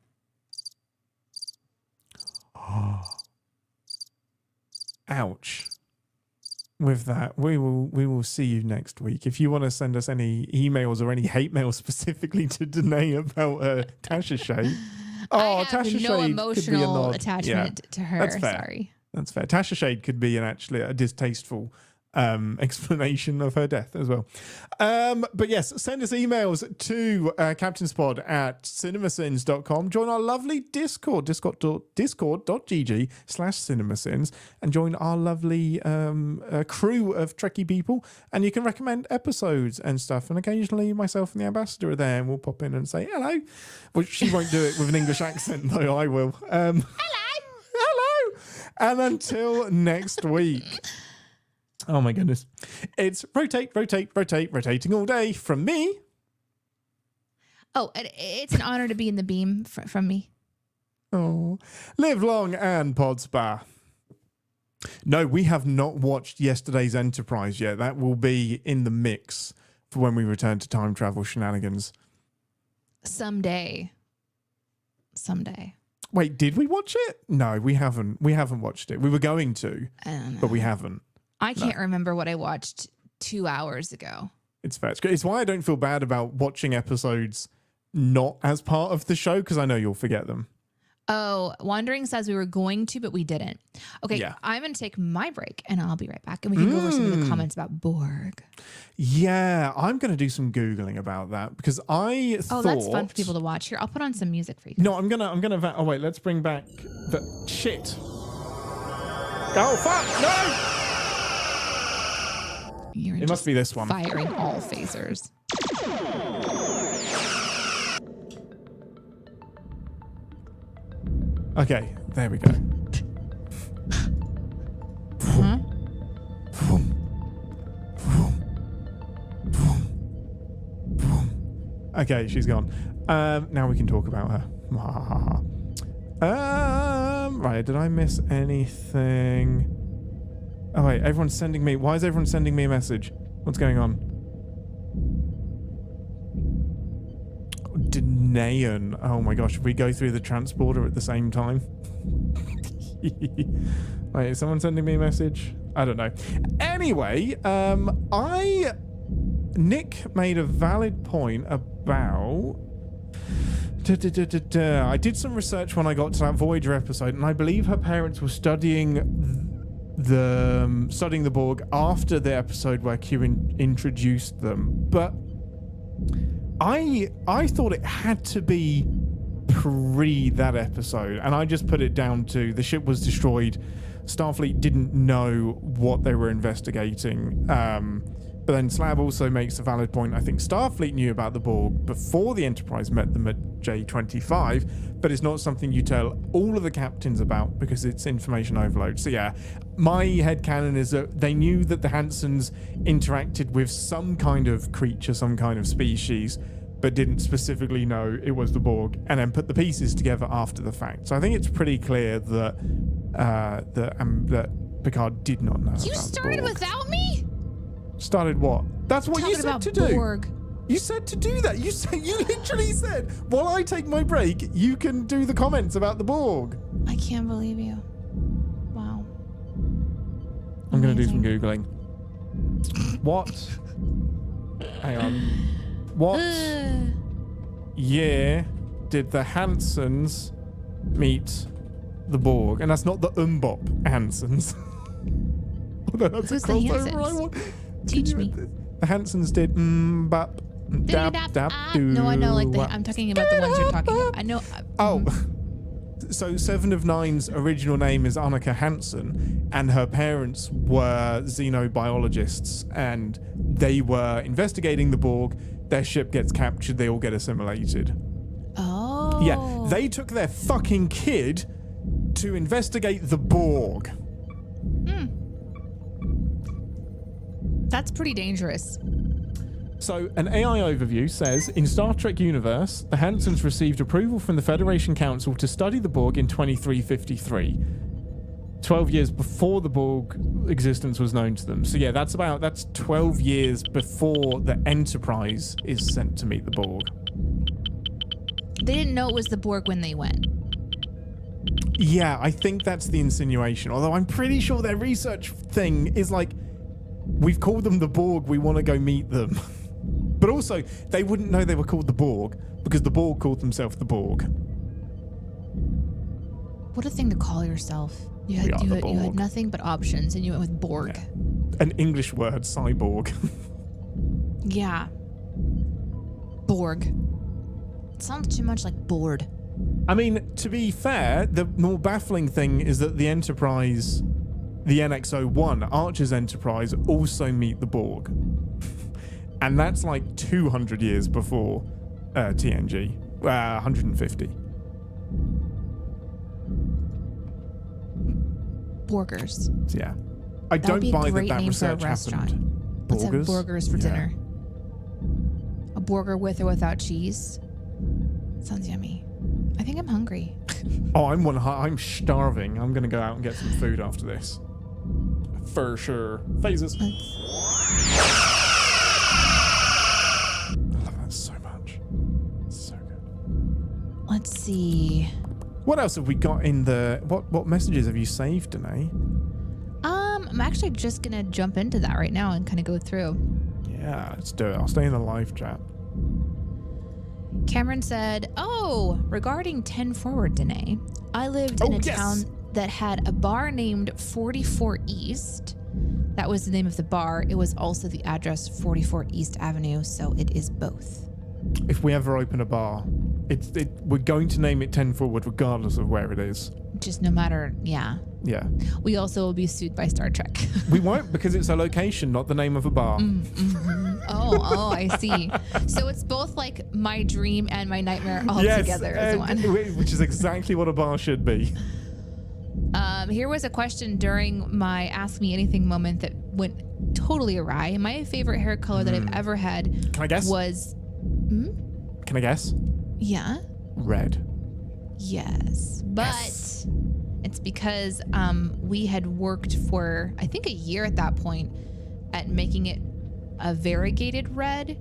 Ouch. With that, we will see you next week. If you want to send us any emails or any hate mail specifically to Danae about Tasha Shade. Oh, I have no emotional attachment to her. That's fair. Sorry. That's fair. Tasha Shade could be actually a distasteful explanation of her death as well. But yes, send us emails to captainspod@cinemasins.com. Join our lovely Discord, discord.gg/cinemasins, and join our lovely crew of Trekkie people. And you can recommend episodes and stuff. And occasionally myself and the ambassador are there, and we'll pop in and say hello. Well, she won't do it with an English accent, though I will. Hello. And until next week. Oh my goodness. It's rotating all day from me. Oh, it's an honor to be in the beam from me. Oh, live long and Podspar. No, we have not watched yesterday's Enterprise yet. That will be in the mix for when we return to time travel shenanigans. Someday. Wait, did we watch it? No, we haven't. We haven't watched it. We were going to, but we haven't. I can't remember what I watched 2 hours ago. It's fair. It's why I don't feel bad about watching episodes not as part of the show, because I know you'll forget them. Oh, Wandering says we were going to, but we didn't. Okay, yeah. I'm going to take my break, and I'll be right back. And we can go over some of the comments about Borg. Yeah, I'm going to do some Googling about that, because I thought... Oh, that's fun for people to watch. Here, I'll put on some music for you. No, I'm gonna. Oh wait, let's bring back the shit. Oh fuck! No! It must be this one. Firing all phasers. Okay, there we go. Okay, she's gone. Now we can talk about her. Right, did I miss anything? Oh wait, everyone's sending me... Why is everyone sending me a message? What's going on? Danaean. Oh my gosh, should we go through the transporter at the same time? Wait, is someone sending me a message? I don't know. Anyway, Nick made a valid point about... I did some research when I got to that Voyager episode, and I believe her parents were studying the Borg after the episode where Q introduced them, but I thought it had to be pre that episode, and I just put it down to the ship was destroyed. Starfleet didn't know what they were investigating. But then Slab also makes a valid point. I think Starfleet knew about the Borg before the Enterprise met them at J25, but it's not something you tell all of the captains about because it's information overload. So yeah, my headcanon is that they knew that the Hansons interacted with some kind of creature, some kind of species, but didn't specifically know it was the Borg, and then put the pieces together after the fact. So I think it's pretty clear that that Picard did not know. You about started the Borg. without me? Started what? That's what you Talking said about to do. Borg. You said to do that. You literally said, while I take my break, you can do the comments about the Borg. I can't believe you. Wow. I'm going to do some Amazing. Googling. What? Hang on. What year did the Hansons meet the Borg? And that's not the Umbop Hansons. Although that's Who's a the crossover Hansons? I want. Teach me. The Hansons did Mbap. Dab, dab, No, I know. Like doo. I'm talking about the ones you're talking about. I know. Oh, so Seven of Nine's original name is Annika Hansen, and her parents were xenobiologists, and they were investigating the Borg. Their ship gets captured, they all get assimilated. Oh. Yeah, they took their fucking kid to investigate the Borg. That's pretty dangerous. So, an AI overview says, in Star Trek universe, the Hansons received approval from the Federation Council to study the Borg in 2353, 12 years before the Borg existence was known to them. So yeah, that's 12 years before the Enterprise is sent to meet the Borg. They didn't know it was the Borg when they went. Yeah, I think that's the insinuation, although I'm pretty sure their research thing is like, we've called them the Borg, we want to go meet them. But also, they wouldn't know they were called the Borg because the Borg called themselves the Borg. What a thing to call yourself. You We are the had Borg. nothing but options, and you went with Borg. An English word, cyborg. Yeah. Borg. It sounds too much like bored. I mean, to be fair, the more baffling thing is that the Enterprise, the NX-01, Archer's Enterprise, also meet the Borg. And that's like 200 years before TNG. 150. Borgers. So yeah. I That would be don't a buy great that name for a research restaurant. happened. Let's have burgers for Yeah. dinner. A burger with or without cheese. Sounds yummy. I think I'm hungry. Oh, I'm starving. I'm going to go out and get some food after this. For sure. Phases. I love that so much. So good. Let's see. What else have we got in the... What messages have you saved, Danae? I'm actually just gonna jump into that right now and kind of go through. Yeah, let's do it. I'll stay in the live chat. Cameron said, "Oh, regarding 10 Forward, Danae, I lived in a town that had a bar named 44 East. That was the name of the bar. It was also the address 44 East Avenue, so it is both." If we ever open a bar, we're going to name it 10 Forward regardless of where it is. Just no matter, yeah. Yeah. We also will be sued by Star Trek. We won't because it's a location, not the name of a bar. Oh, I see. So it's both like my dream and my nightmare all together as one. Which is exactly what a bar should be. Here was a question during my Ask Me Anything moment that went totally awry. My favorite hair color that I've ever had Can I guess? was, Can I guess? yeah, Red. yes. But Yes. it's because we had worked for, I think, a year at that point at making it a variegated red.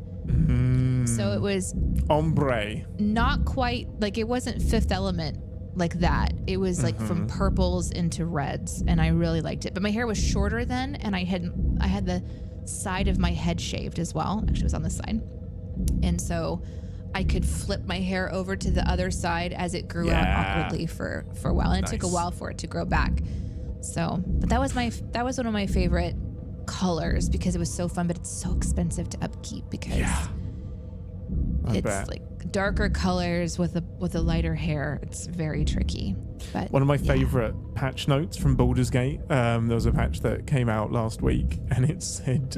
So it was Ombre. not quite, like it wasn't Fifth Element like that. It was like from purples into reds, and I really liked it. But my hair was shorter then, and I had the side of my head shaved as well. Actually, it was on this side. And so I could flip my hair over to the other side as it grew out awkwardly for a while. And it took a while for it to grow back. So, but that was one of my favorite colors because it was so fun, but it's so expensive to upkeep because I it's bet. like darker colors with a lighter hair. It's very tricky. But One of my favorite patch notes from Baldur's Gate, there was a patch that came out last week, and it said,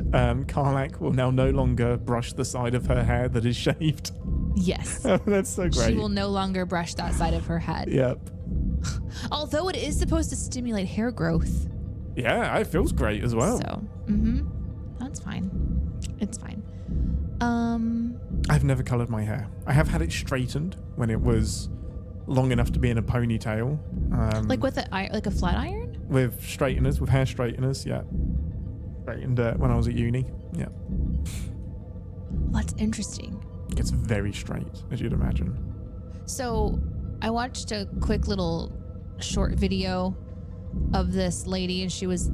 Karlak will now no longer brush the side of her hair that is shaved. yes, That's so great. she will no longer brush that side of her head. Yep. Although it is supposed to stimulate hair growth. Yeah, it feels great as well. So, that's fine. It's fine. I've never coloured my hair. I have had it straightened when it was long enough to be in a ponytail. Like with a flat iron? With straighteners, with hair straighteners, yeah. Straightened when I was at uni, yeah. That's interesting. It gets very straight, as you'd imagine. So I watched a quick little short video of this lady, and she was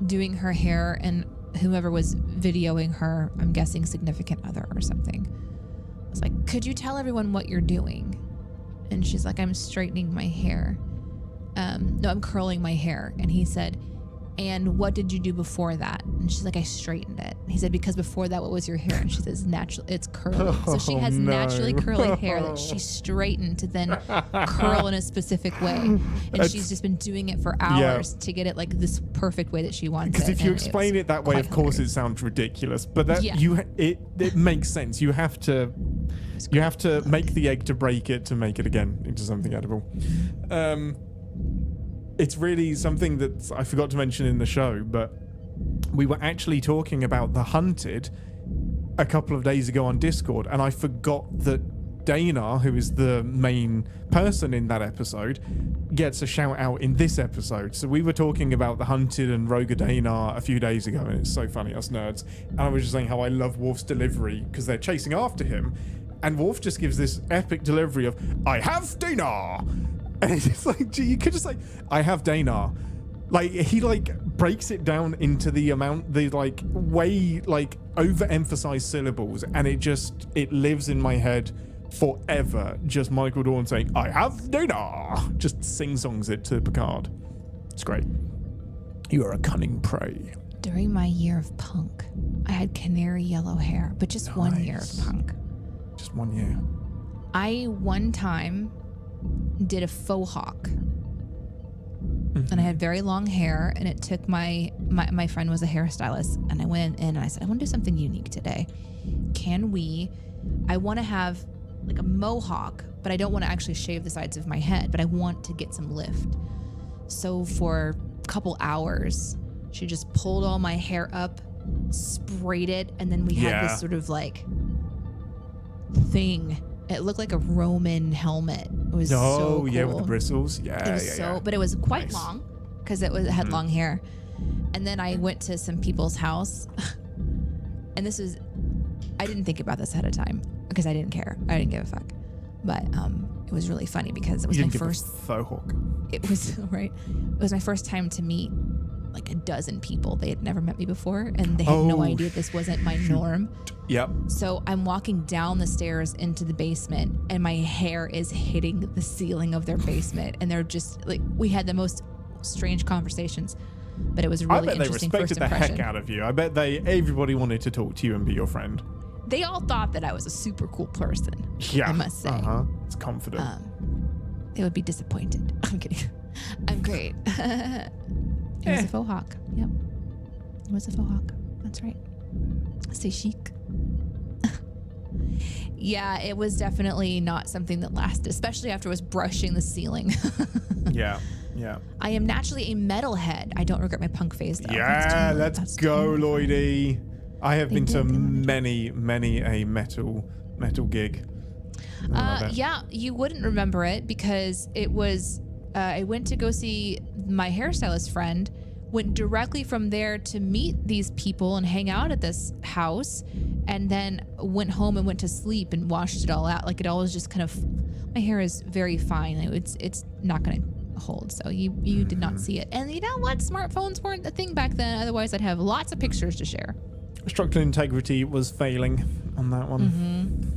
doing her hair, and whoever was videoing her, I'm guessing significant other or something, was like, could you tell everyone what you're doing? And she's like, I'm straightening my hair. No, I'm curling my hair. And he said, and what did you do before that? And she's like, I straightened it. And he said, because before that, what was your hair? And she says, naturally, it's curly. So she has naturally curly hair that she straightened to then curl in a specific way. And she's just been doing it for hours to get it like this perfect way that she wants it. Because if you explain it that way, of course, it sounds ridiculous. But that it makes sense. You have to make the egg to break it to make it again into something edible. It's really something that I forgot to mention in the show, but we were actually talking about The Hunted a couple of days ago on Discord, and I forgot that Dana, who is the main person in that episode, gets a shout out in this episode. So we were talking about The Hunted and Roga Dana a few days ago, and it's so funny, us nerds. And I was just saying how I love Worf's delivery because they're chasing after him, and Worf just gives this epic delivery of, I have Dana! And it's just like, you could just like, I have Dana. Like, he like breaks it down into the like way like overemphasized syllables, and it lives in my head forever. Just Michael Dorn saying, I have Dana. Just sing-songs it to Picard. It's great. You are a cunning prey. During my year of punk, I had canary yellow hair, but just 1 year of punk. Just 1 year. I one time did a faux hawk, and I had very long hair, and it took my friend was a hairstylist, and I went in and I said, I want to do something unique today. I want to have like a mohawk, but I don't want to actually shave the sides of my head, but I want to get some lift. So for a couple hours, she just pulled all my hair up, sprayed it, and then we had this sort of like thing. It looked like a Roman helmet. It was so cool. Yeah, with the bristles. Yeah, but it was quite long because it had long hair. And then I went to some people's house, and I didn't think about this ahead of time because I didn't care. I didn't give a fuck. But it was really funny because it was my first faux hawk. It was right. It was my first time to meet like a dozen people. They had never met me before, and they had no idea this wasn't my norm. Yep. So I'm walking down the stairs into the basement, and my hair is hitting the ceiling of their basement, and they're just like, we had the most strange conversations, but it was a really interesting first impression. I bet they respected the heck out of you. I bet everybody wanted to talk to you and be your friend. They all thought that I was a super cool person. Yeah. I must say. It's confident. They would be disappointed. I'm kidding. I'm great. It was a faux hawk. Yep. It was a faux hawk. That's right. C'est chic. Yeah, it was definitely not something that lasted, especially after I was brushing the ceiling. Yeah. I am naturally a metalhead. I don't regret my punk phase, though. Yeah, let's go, Lloydie. I have been to many a metal gig. Yeah, you wouldn't remember it because it was, I went to go see my hairstylist friend, went directly from there to meet these people and hang out at this house, and then went home and went to sleep and washed it all out. Like, it all was just kind of, my hair is very fine. It's not going to hold. So you did not see it. And you know what? Smartphones weren't a thing back then. Otherwise, I'd have lots of pictures to share. Structural integrity was failing on that one.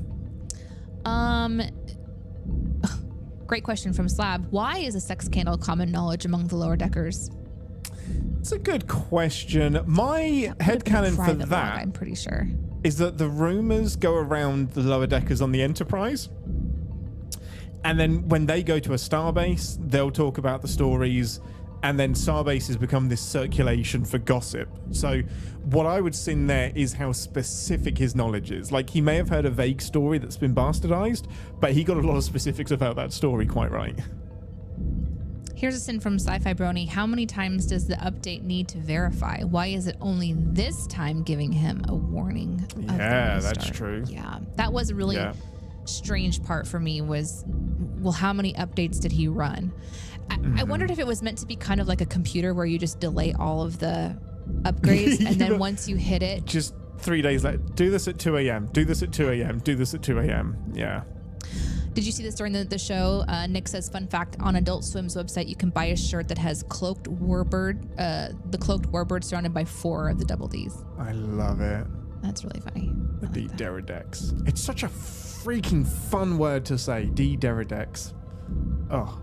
Great question from Slab. Why is a sex scandal common knowledge among the lower deckers? It's a good question. My headcanon for that, I'm pretty sure, is that the rumors go around the lower deckers on the Enterprise, and then when they go to a starbase, they'll talk about the stories, and then starbases become this circulation for gossip. So what I would sin there is how specific his knowledge is. Like, he may have heard a vague story that's been bastardized, but he got a lot of specifics about that story quite right. Here's a sin from Sci-Fi Brony. How many times does the update need to verify? Why is it only this time giving him a warning? Yeah, that's true. Yeah, that was a really strange part for me was, well, how many updates did he run? I wondered if it was meant to be kind of like a computer where you just delay all of the upgrades and then once you hit it. Just 3 days later, do this at 2 a.m., do this at 2 a.m., do this at 2 a.m. Yeah. Did you see this during the show? Nick says, fun fact, on Adult Swim's website, you can buy a shirt that has cloaked warbird, the cloaked warbird surrounded by 4 of the double Ds. I love it. That's really funny. The D-Deridex. It's such a freaking fun word to say, D-Deridex. Oh.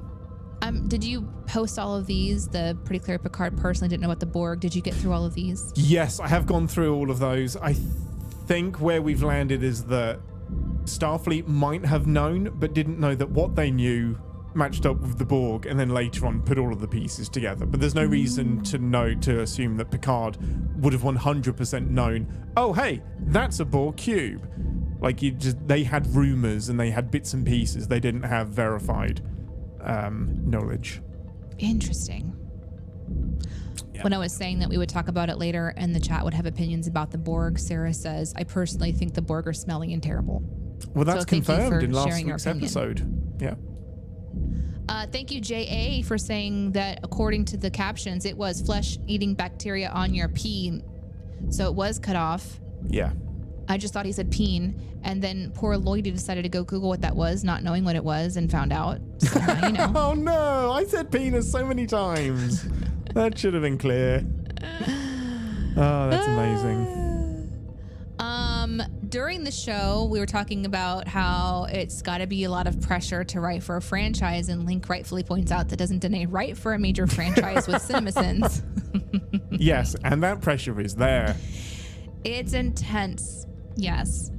Did you post all of these? The Pretty Clear Picard personally didn't know about the Borg. Did you get through all of these? Yes, I have gone through all of those. I think where we've landed is that Starfleet might have known, but didn't know that what they knew matched up with the Borg, and then later on put all of the pieces together. But there's no reason to assume that Picard would have 100% known, oh, hey, that's a Borg cube. Like, they had rumors and they had bits and pieces. They didn't have verified knowledge. Interesting. Yeah. When I was saying that we would talk about it later and the chat would have opinions about the Borg, Sarah says, I personally think the Borg are smelly and terrible. Well, that's confirmed in last week's episode. Yeah. Thank you, J.A., for saying that according to the captions, it was flesh-eating bacteria on your pee. So it was cut off. Yeah. I just thought he said peen. And then poor Lloydie decided to go Google what that was, not knowing what it was, and found out. So now you know. Oh, no. I said penis so many times. That should have been clear. Oh, that's amazing. During the show, we were talking about how it's got to be a lot of pressure to write for a franchise, and Link rightfully points out that doesn't deny write for a major franchise with CinemaSins. Yes, and that pressure is there. It's intense. Yes.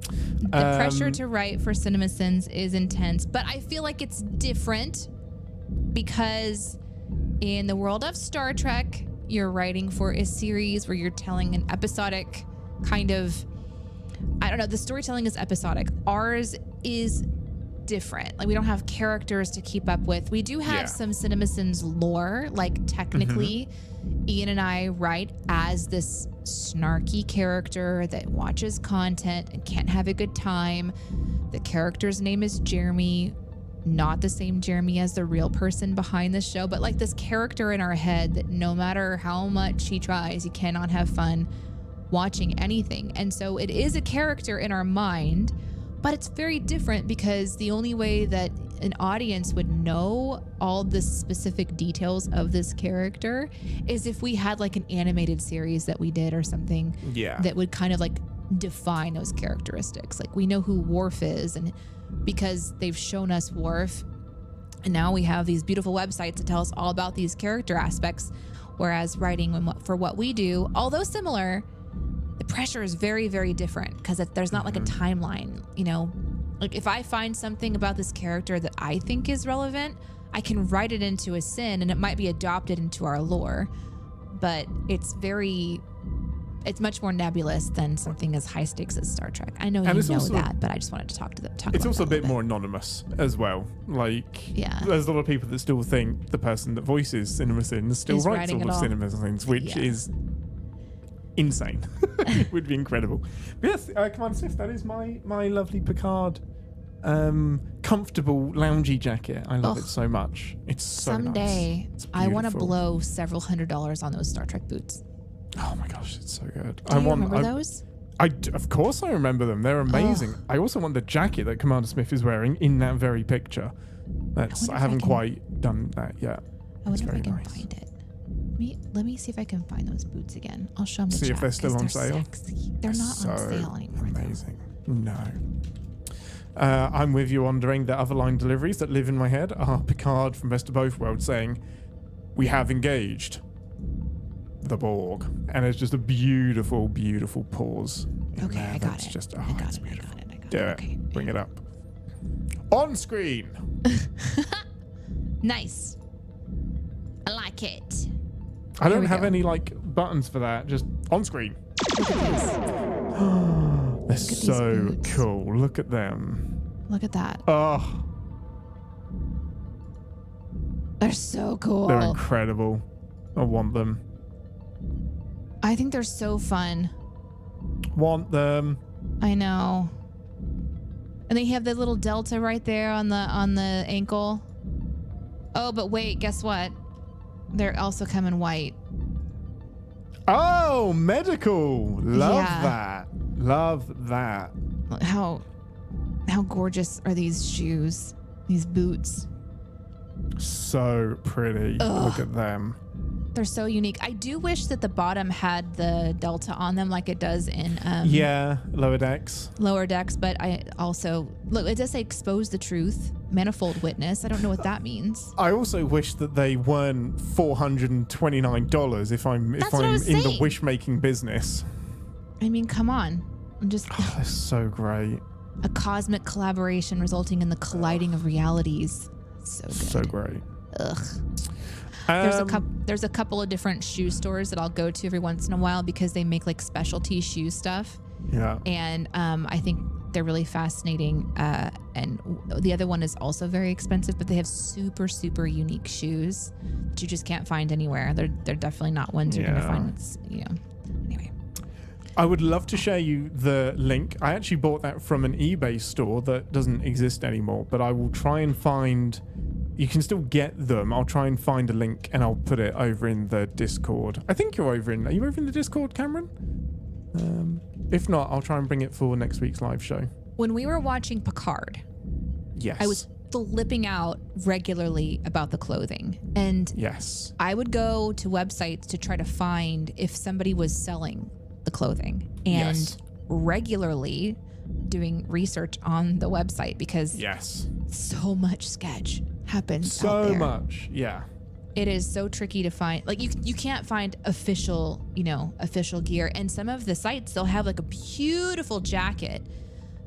The pressure to write for CinemaSins is intense, but I feel like it's different because in the world of Star Trek, you're writing for a series where you're telling an episodic kind of, I don't know, the storytelling is episodic. Ours is different. Like, we don't have characters to keep up with. We do have some CinemaSins lore. Like, technically, Ian and I write as this snarky character that watches content and can't have a good time. The character's name is Jeremy, not the same Jeremy as the real person behind the show, but like this character in our head that no matter how much he tries, he cannot have fun watching anything. And so it is a character in our mind, but it's very different because the only way that an audience would know all the specific details of this character is if we had like an animated series that we did or something that would kind of like define those characteristics. Like, we know who Worf is, and because they've shown us Worf, and now we have these beautiful websites that tell us all about these character aspects, whereas writing for what we do, although similar, the pressure is very, very different because there's not like a timeline, you know? Like, if I find something about this character that I think is relevant, I can write it into a sin and it might be adopted into our lore, but it's much more nebulous than something as high stakes as Star Trek. I know you know that, but I just wanted to talk about that. It's also a bit more anonymous as well. Like, there's a lot of people that still think the person that voices CinemaSins still writes all of CinemaSins, which is insane. It would be incredible. But yes, Commander Swift, that is my lovely Picard comfortable loungy jacket. I love it so much. It's so someday nice. I want to blow several $100s on those Star Trek boots. Oh my gosh, it's so good. Do you remember those? Of course I remember them. They're amazing. I also want the jacket that Commander Smith is wearing in that very picture. I haven't quite done that yet. I wonder if I can find it. Let me see if I can find those boots again. I'll show them the chat. See if they're still on sale. Sexy. They're not on sale anymore. Amazing. No. I'm with you on doing the other line deliveries that live in my head are Picard from Best of Both Worlds saying, "We have engaged the Borg," and it's just a beautiful, beautiful pause. Okay, I got it. Just, I got it's it. beautiful. I got it. Do it. Okay. Bring it up. On screen. Nice. I like it. I don't have any like buttons for that. Just on screen. Look at this. They're so cool. Look at them. Look at that. Oh. They're so cool. They're incredible. I want them. I think they're so fun. Want them. I know. And they have the little delta right there on the ankle. Oh, but wait, guess what? They're also come in white. Oh, medical. Love Yeah. that. Love that. How gorgeous are these shoes? These boots. So pretty. Ugh. Look at them. They're so unique. I do wish that the bottom had the delta on them like it does in Yeah, lower decks. lower decks, but I also look, it does say expose the truth, manifold witness. I don't know what that means. I also wish that they weren't $429 if I'm That's what I was in the saying. wish making business. I mean, come on. I'm just They're so great. a cosmic collaboration resulting in the colliding of realities. So good. So great. Ugh. Um, There's a couple of different shoe stores that I'll go to every once in a while because they make like specialty shoe stuff, Yeah. and I think they're really fascinating. And the other one is also very expensive, but they have super unique shoes that you just can't find anywhere. They're definitely not ones you're gonna Yeah. find. Anyway. I would love to share you the link. I actually bought that from an eBay store that doesn't exist anymore, but I will try and find. You can still get them. I'll try and find a link and I'll put it over in the Discord. I think are you over in the Discord, Cameron? If not, I'll try and bring it for next week's live show. When we were watching Picard, Yes. I was flipping out regularly about the clothing, and Yes. I would go to websites to try to find if somebody was selling the clothing, and Yes. regularly doing research on the website because Yes. so much sketch happens out So there. much. Yeah. It is so tricky to find. Like you can't find official gear, and some of the sites they'll have like a beautiful jacket,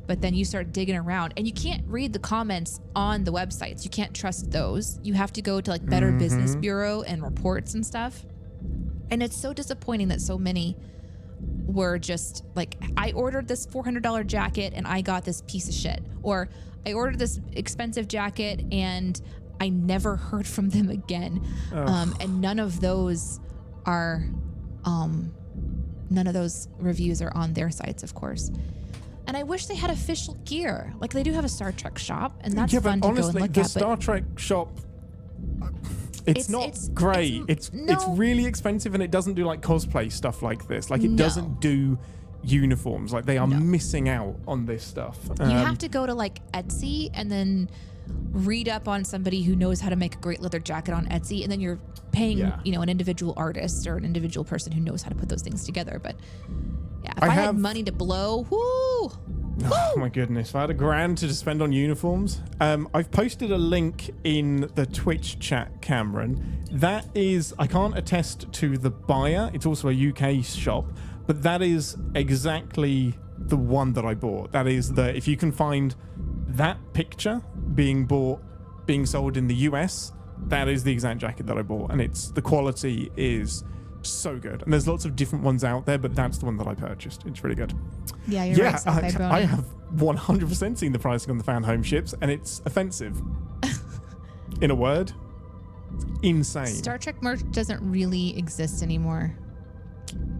but then you start digging around and you can't read the comments on the websites. You can't trust those. You have to go to like Better Business Bureau and reports and stuff. And it's so disappointing that so many were just like, I ordered this $400 jacket and I got this piece of shit. Or I ordered this expensive jacket and I never heard from them again. And none of those reviews are on their sites, of course. And I wish they had official gear. Like they do have a Star Trek shop, and that's Yeah, fun but to go and honestly, look the at. Star Trek shop, it's not great. It's no. really expensive, and it doesn't do like cosplay stuff like this. Like it No. doesn't do uniforms. Like they are No. missing out on this stuff. You have to go to like Etsy and then read up on somebody who knows how to make a great leather jacket on Etsy, and then you're paying an individual artist or an individual person who knows how to put those things together. But yeah, if I had money to blow, whoo! Oh my goodness, if I had $1,000 to spend on uniforms. I've posted a link in the Twitch chat, Cameron. That is, I can't attest to the buyer. It's also a UK shop, but that is exactly the one that I bought. That is if you can find that picture being sold in the US, that is the exact jacket that I bought. And the quality is so good. And there's lots of different ones out there, but that's the one that I purchased. It's really good. Yeah, you're right. Sci-Fi I have 100% seen the pricing on the fan home ships, and it's offensive. In a word, it's insane. Star Trek merch doesn't really exist anymore.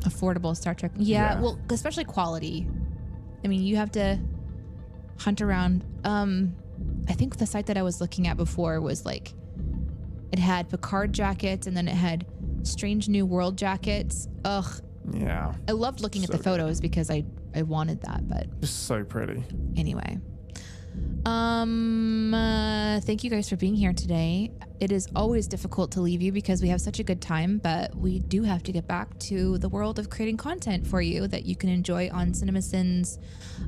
Affordable Star Trek. Yeah, well, especially quality. I mean, you have to hunt around. I think the site that I was looking at before was like, it had Picard jackets and then it had Strange New World jackets. Ugh. Yeah. I loved looking at the photos because I wanted that, but just so pretty. Anyway. Thank you guys for being here today. It is always difficult to leave you because we have such a good time, but we do have to get back to the world of creating content for you that you can enjoy on CinemaSins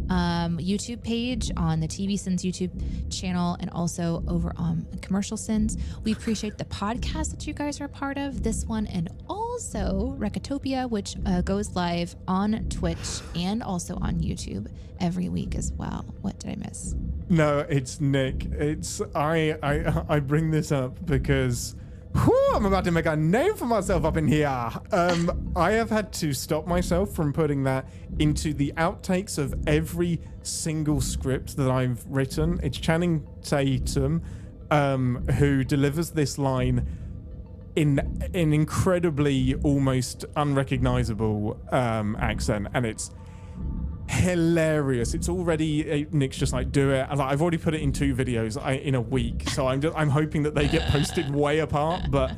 YouTube page, on the TV Sins YouTube channel, and also over on Commercial Sins. We appreciate the podcast that you guys are a part of, this one, and also Recotopia, which goes live on Twitch and also on YouTube every week as well. What did I miss? No, it's Nick. It's I bring this up because I'm about to make a name for myself up in here. I have had to stop myself from putting that into the outtakes of every single script that I've written. It's Channing Tatum who delivers this line in an incredibly almost unrecognizable accent, and it's hilarious. It's already Nick's just like, do it. I've already put it in 2 videos in a week, so I'm hoping that they get posted way apart. But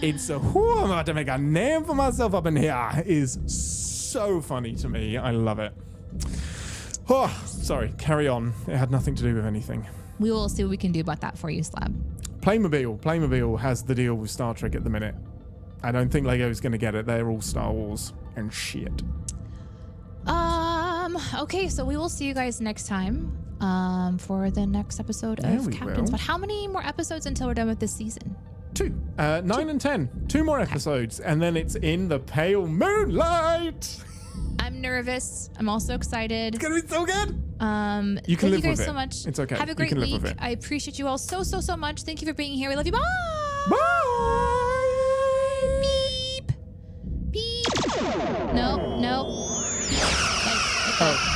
it's I'm about to make a name for myself up in here. It is so funny to me. I love it. Oh, sorry, carry on. It had nothing to do with anything. We will see what we can do about that for you, Slab. Playmobil has the deal with Star Trek at the minute. I don't think Lego's going to get it. They're all Star Wars and shit. Okay, so we will see you guys next time for the next episode of Captains. But how many more episodes until we're done with this season? 2. 9 and 10. 2 more episodes, and then it's in the pale moonlight. I'm nervous. I'm also excited. It's gonna be so good. You can live with it. Thank you guys so much. It's okay. Have a great week. I appreciate you all so much. Thank you for being here. We love you. Bye. Bye. Beep. Beep. No. Oh.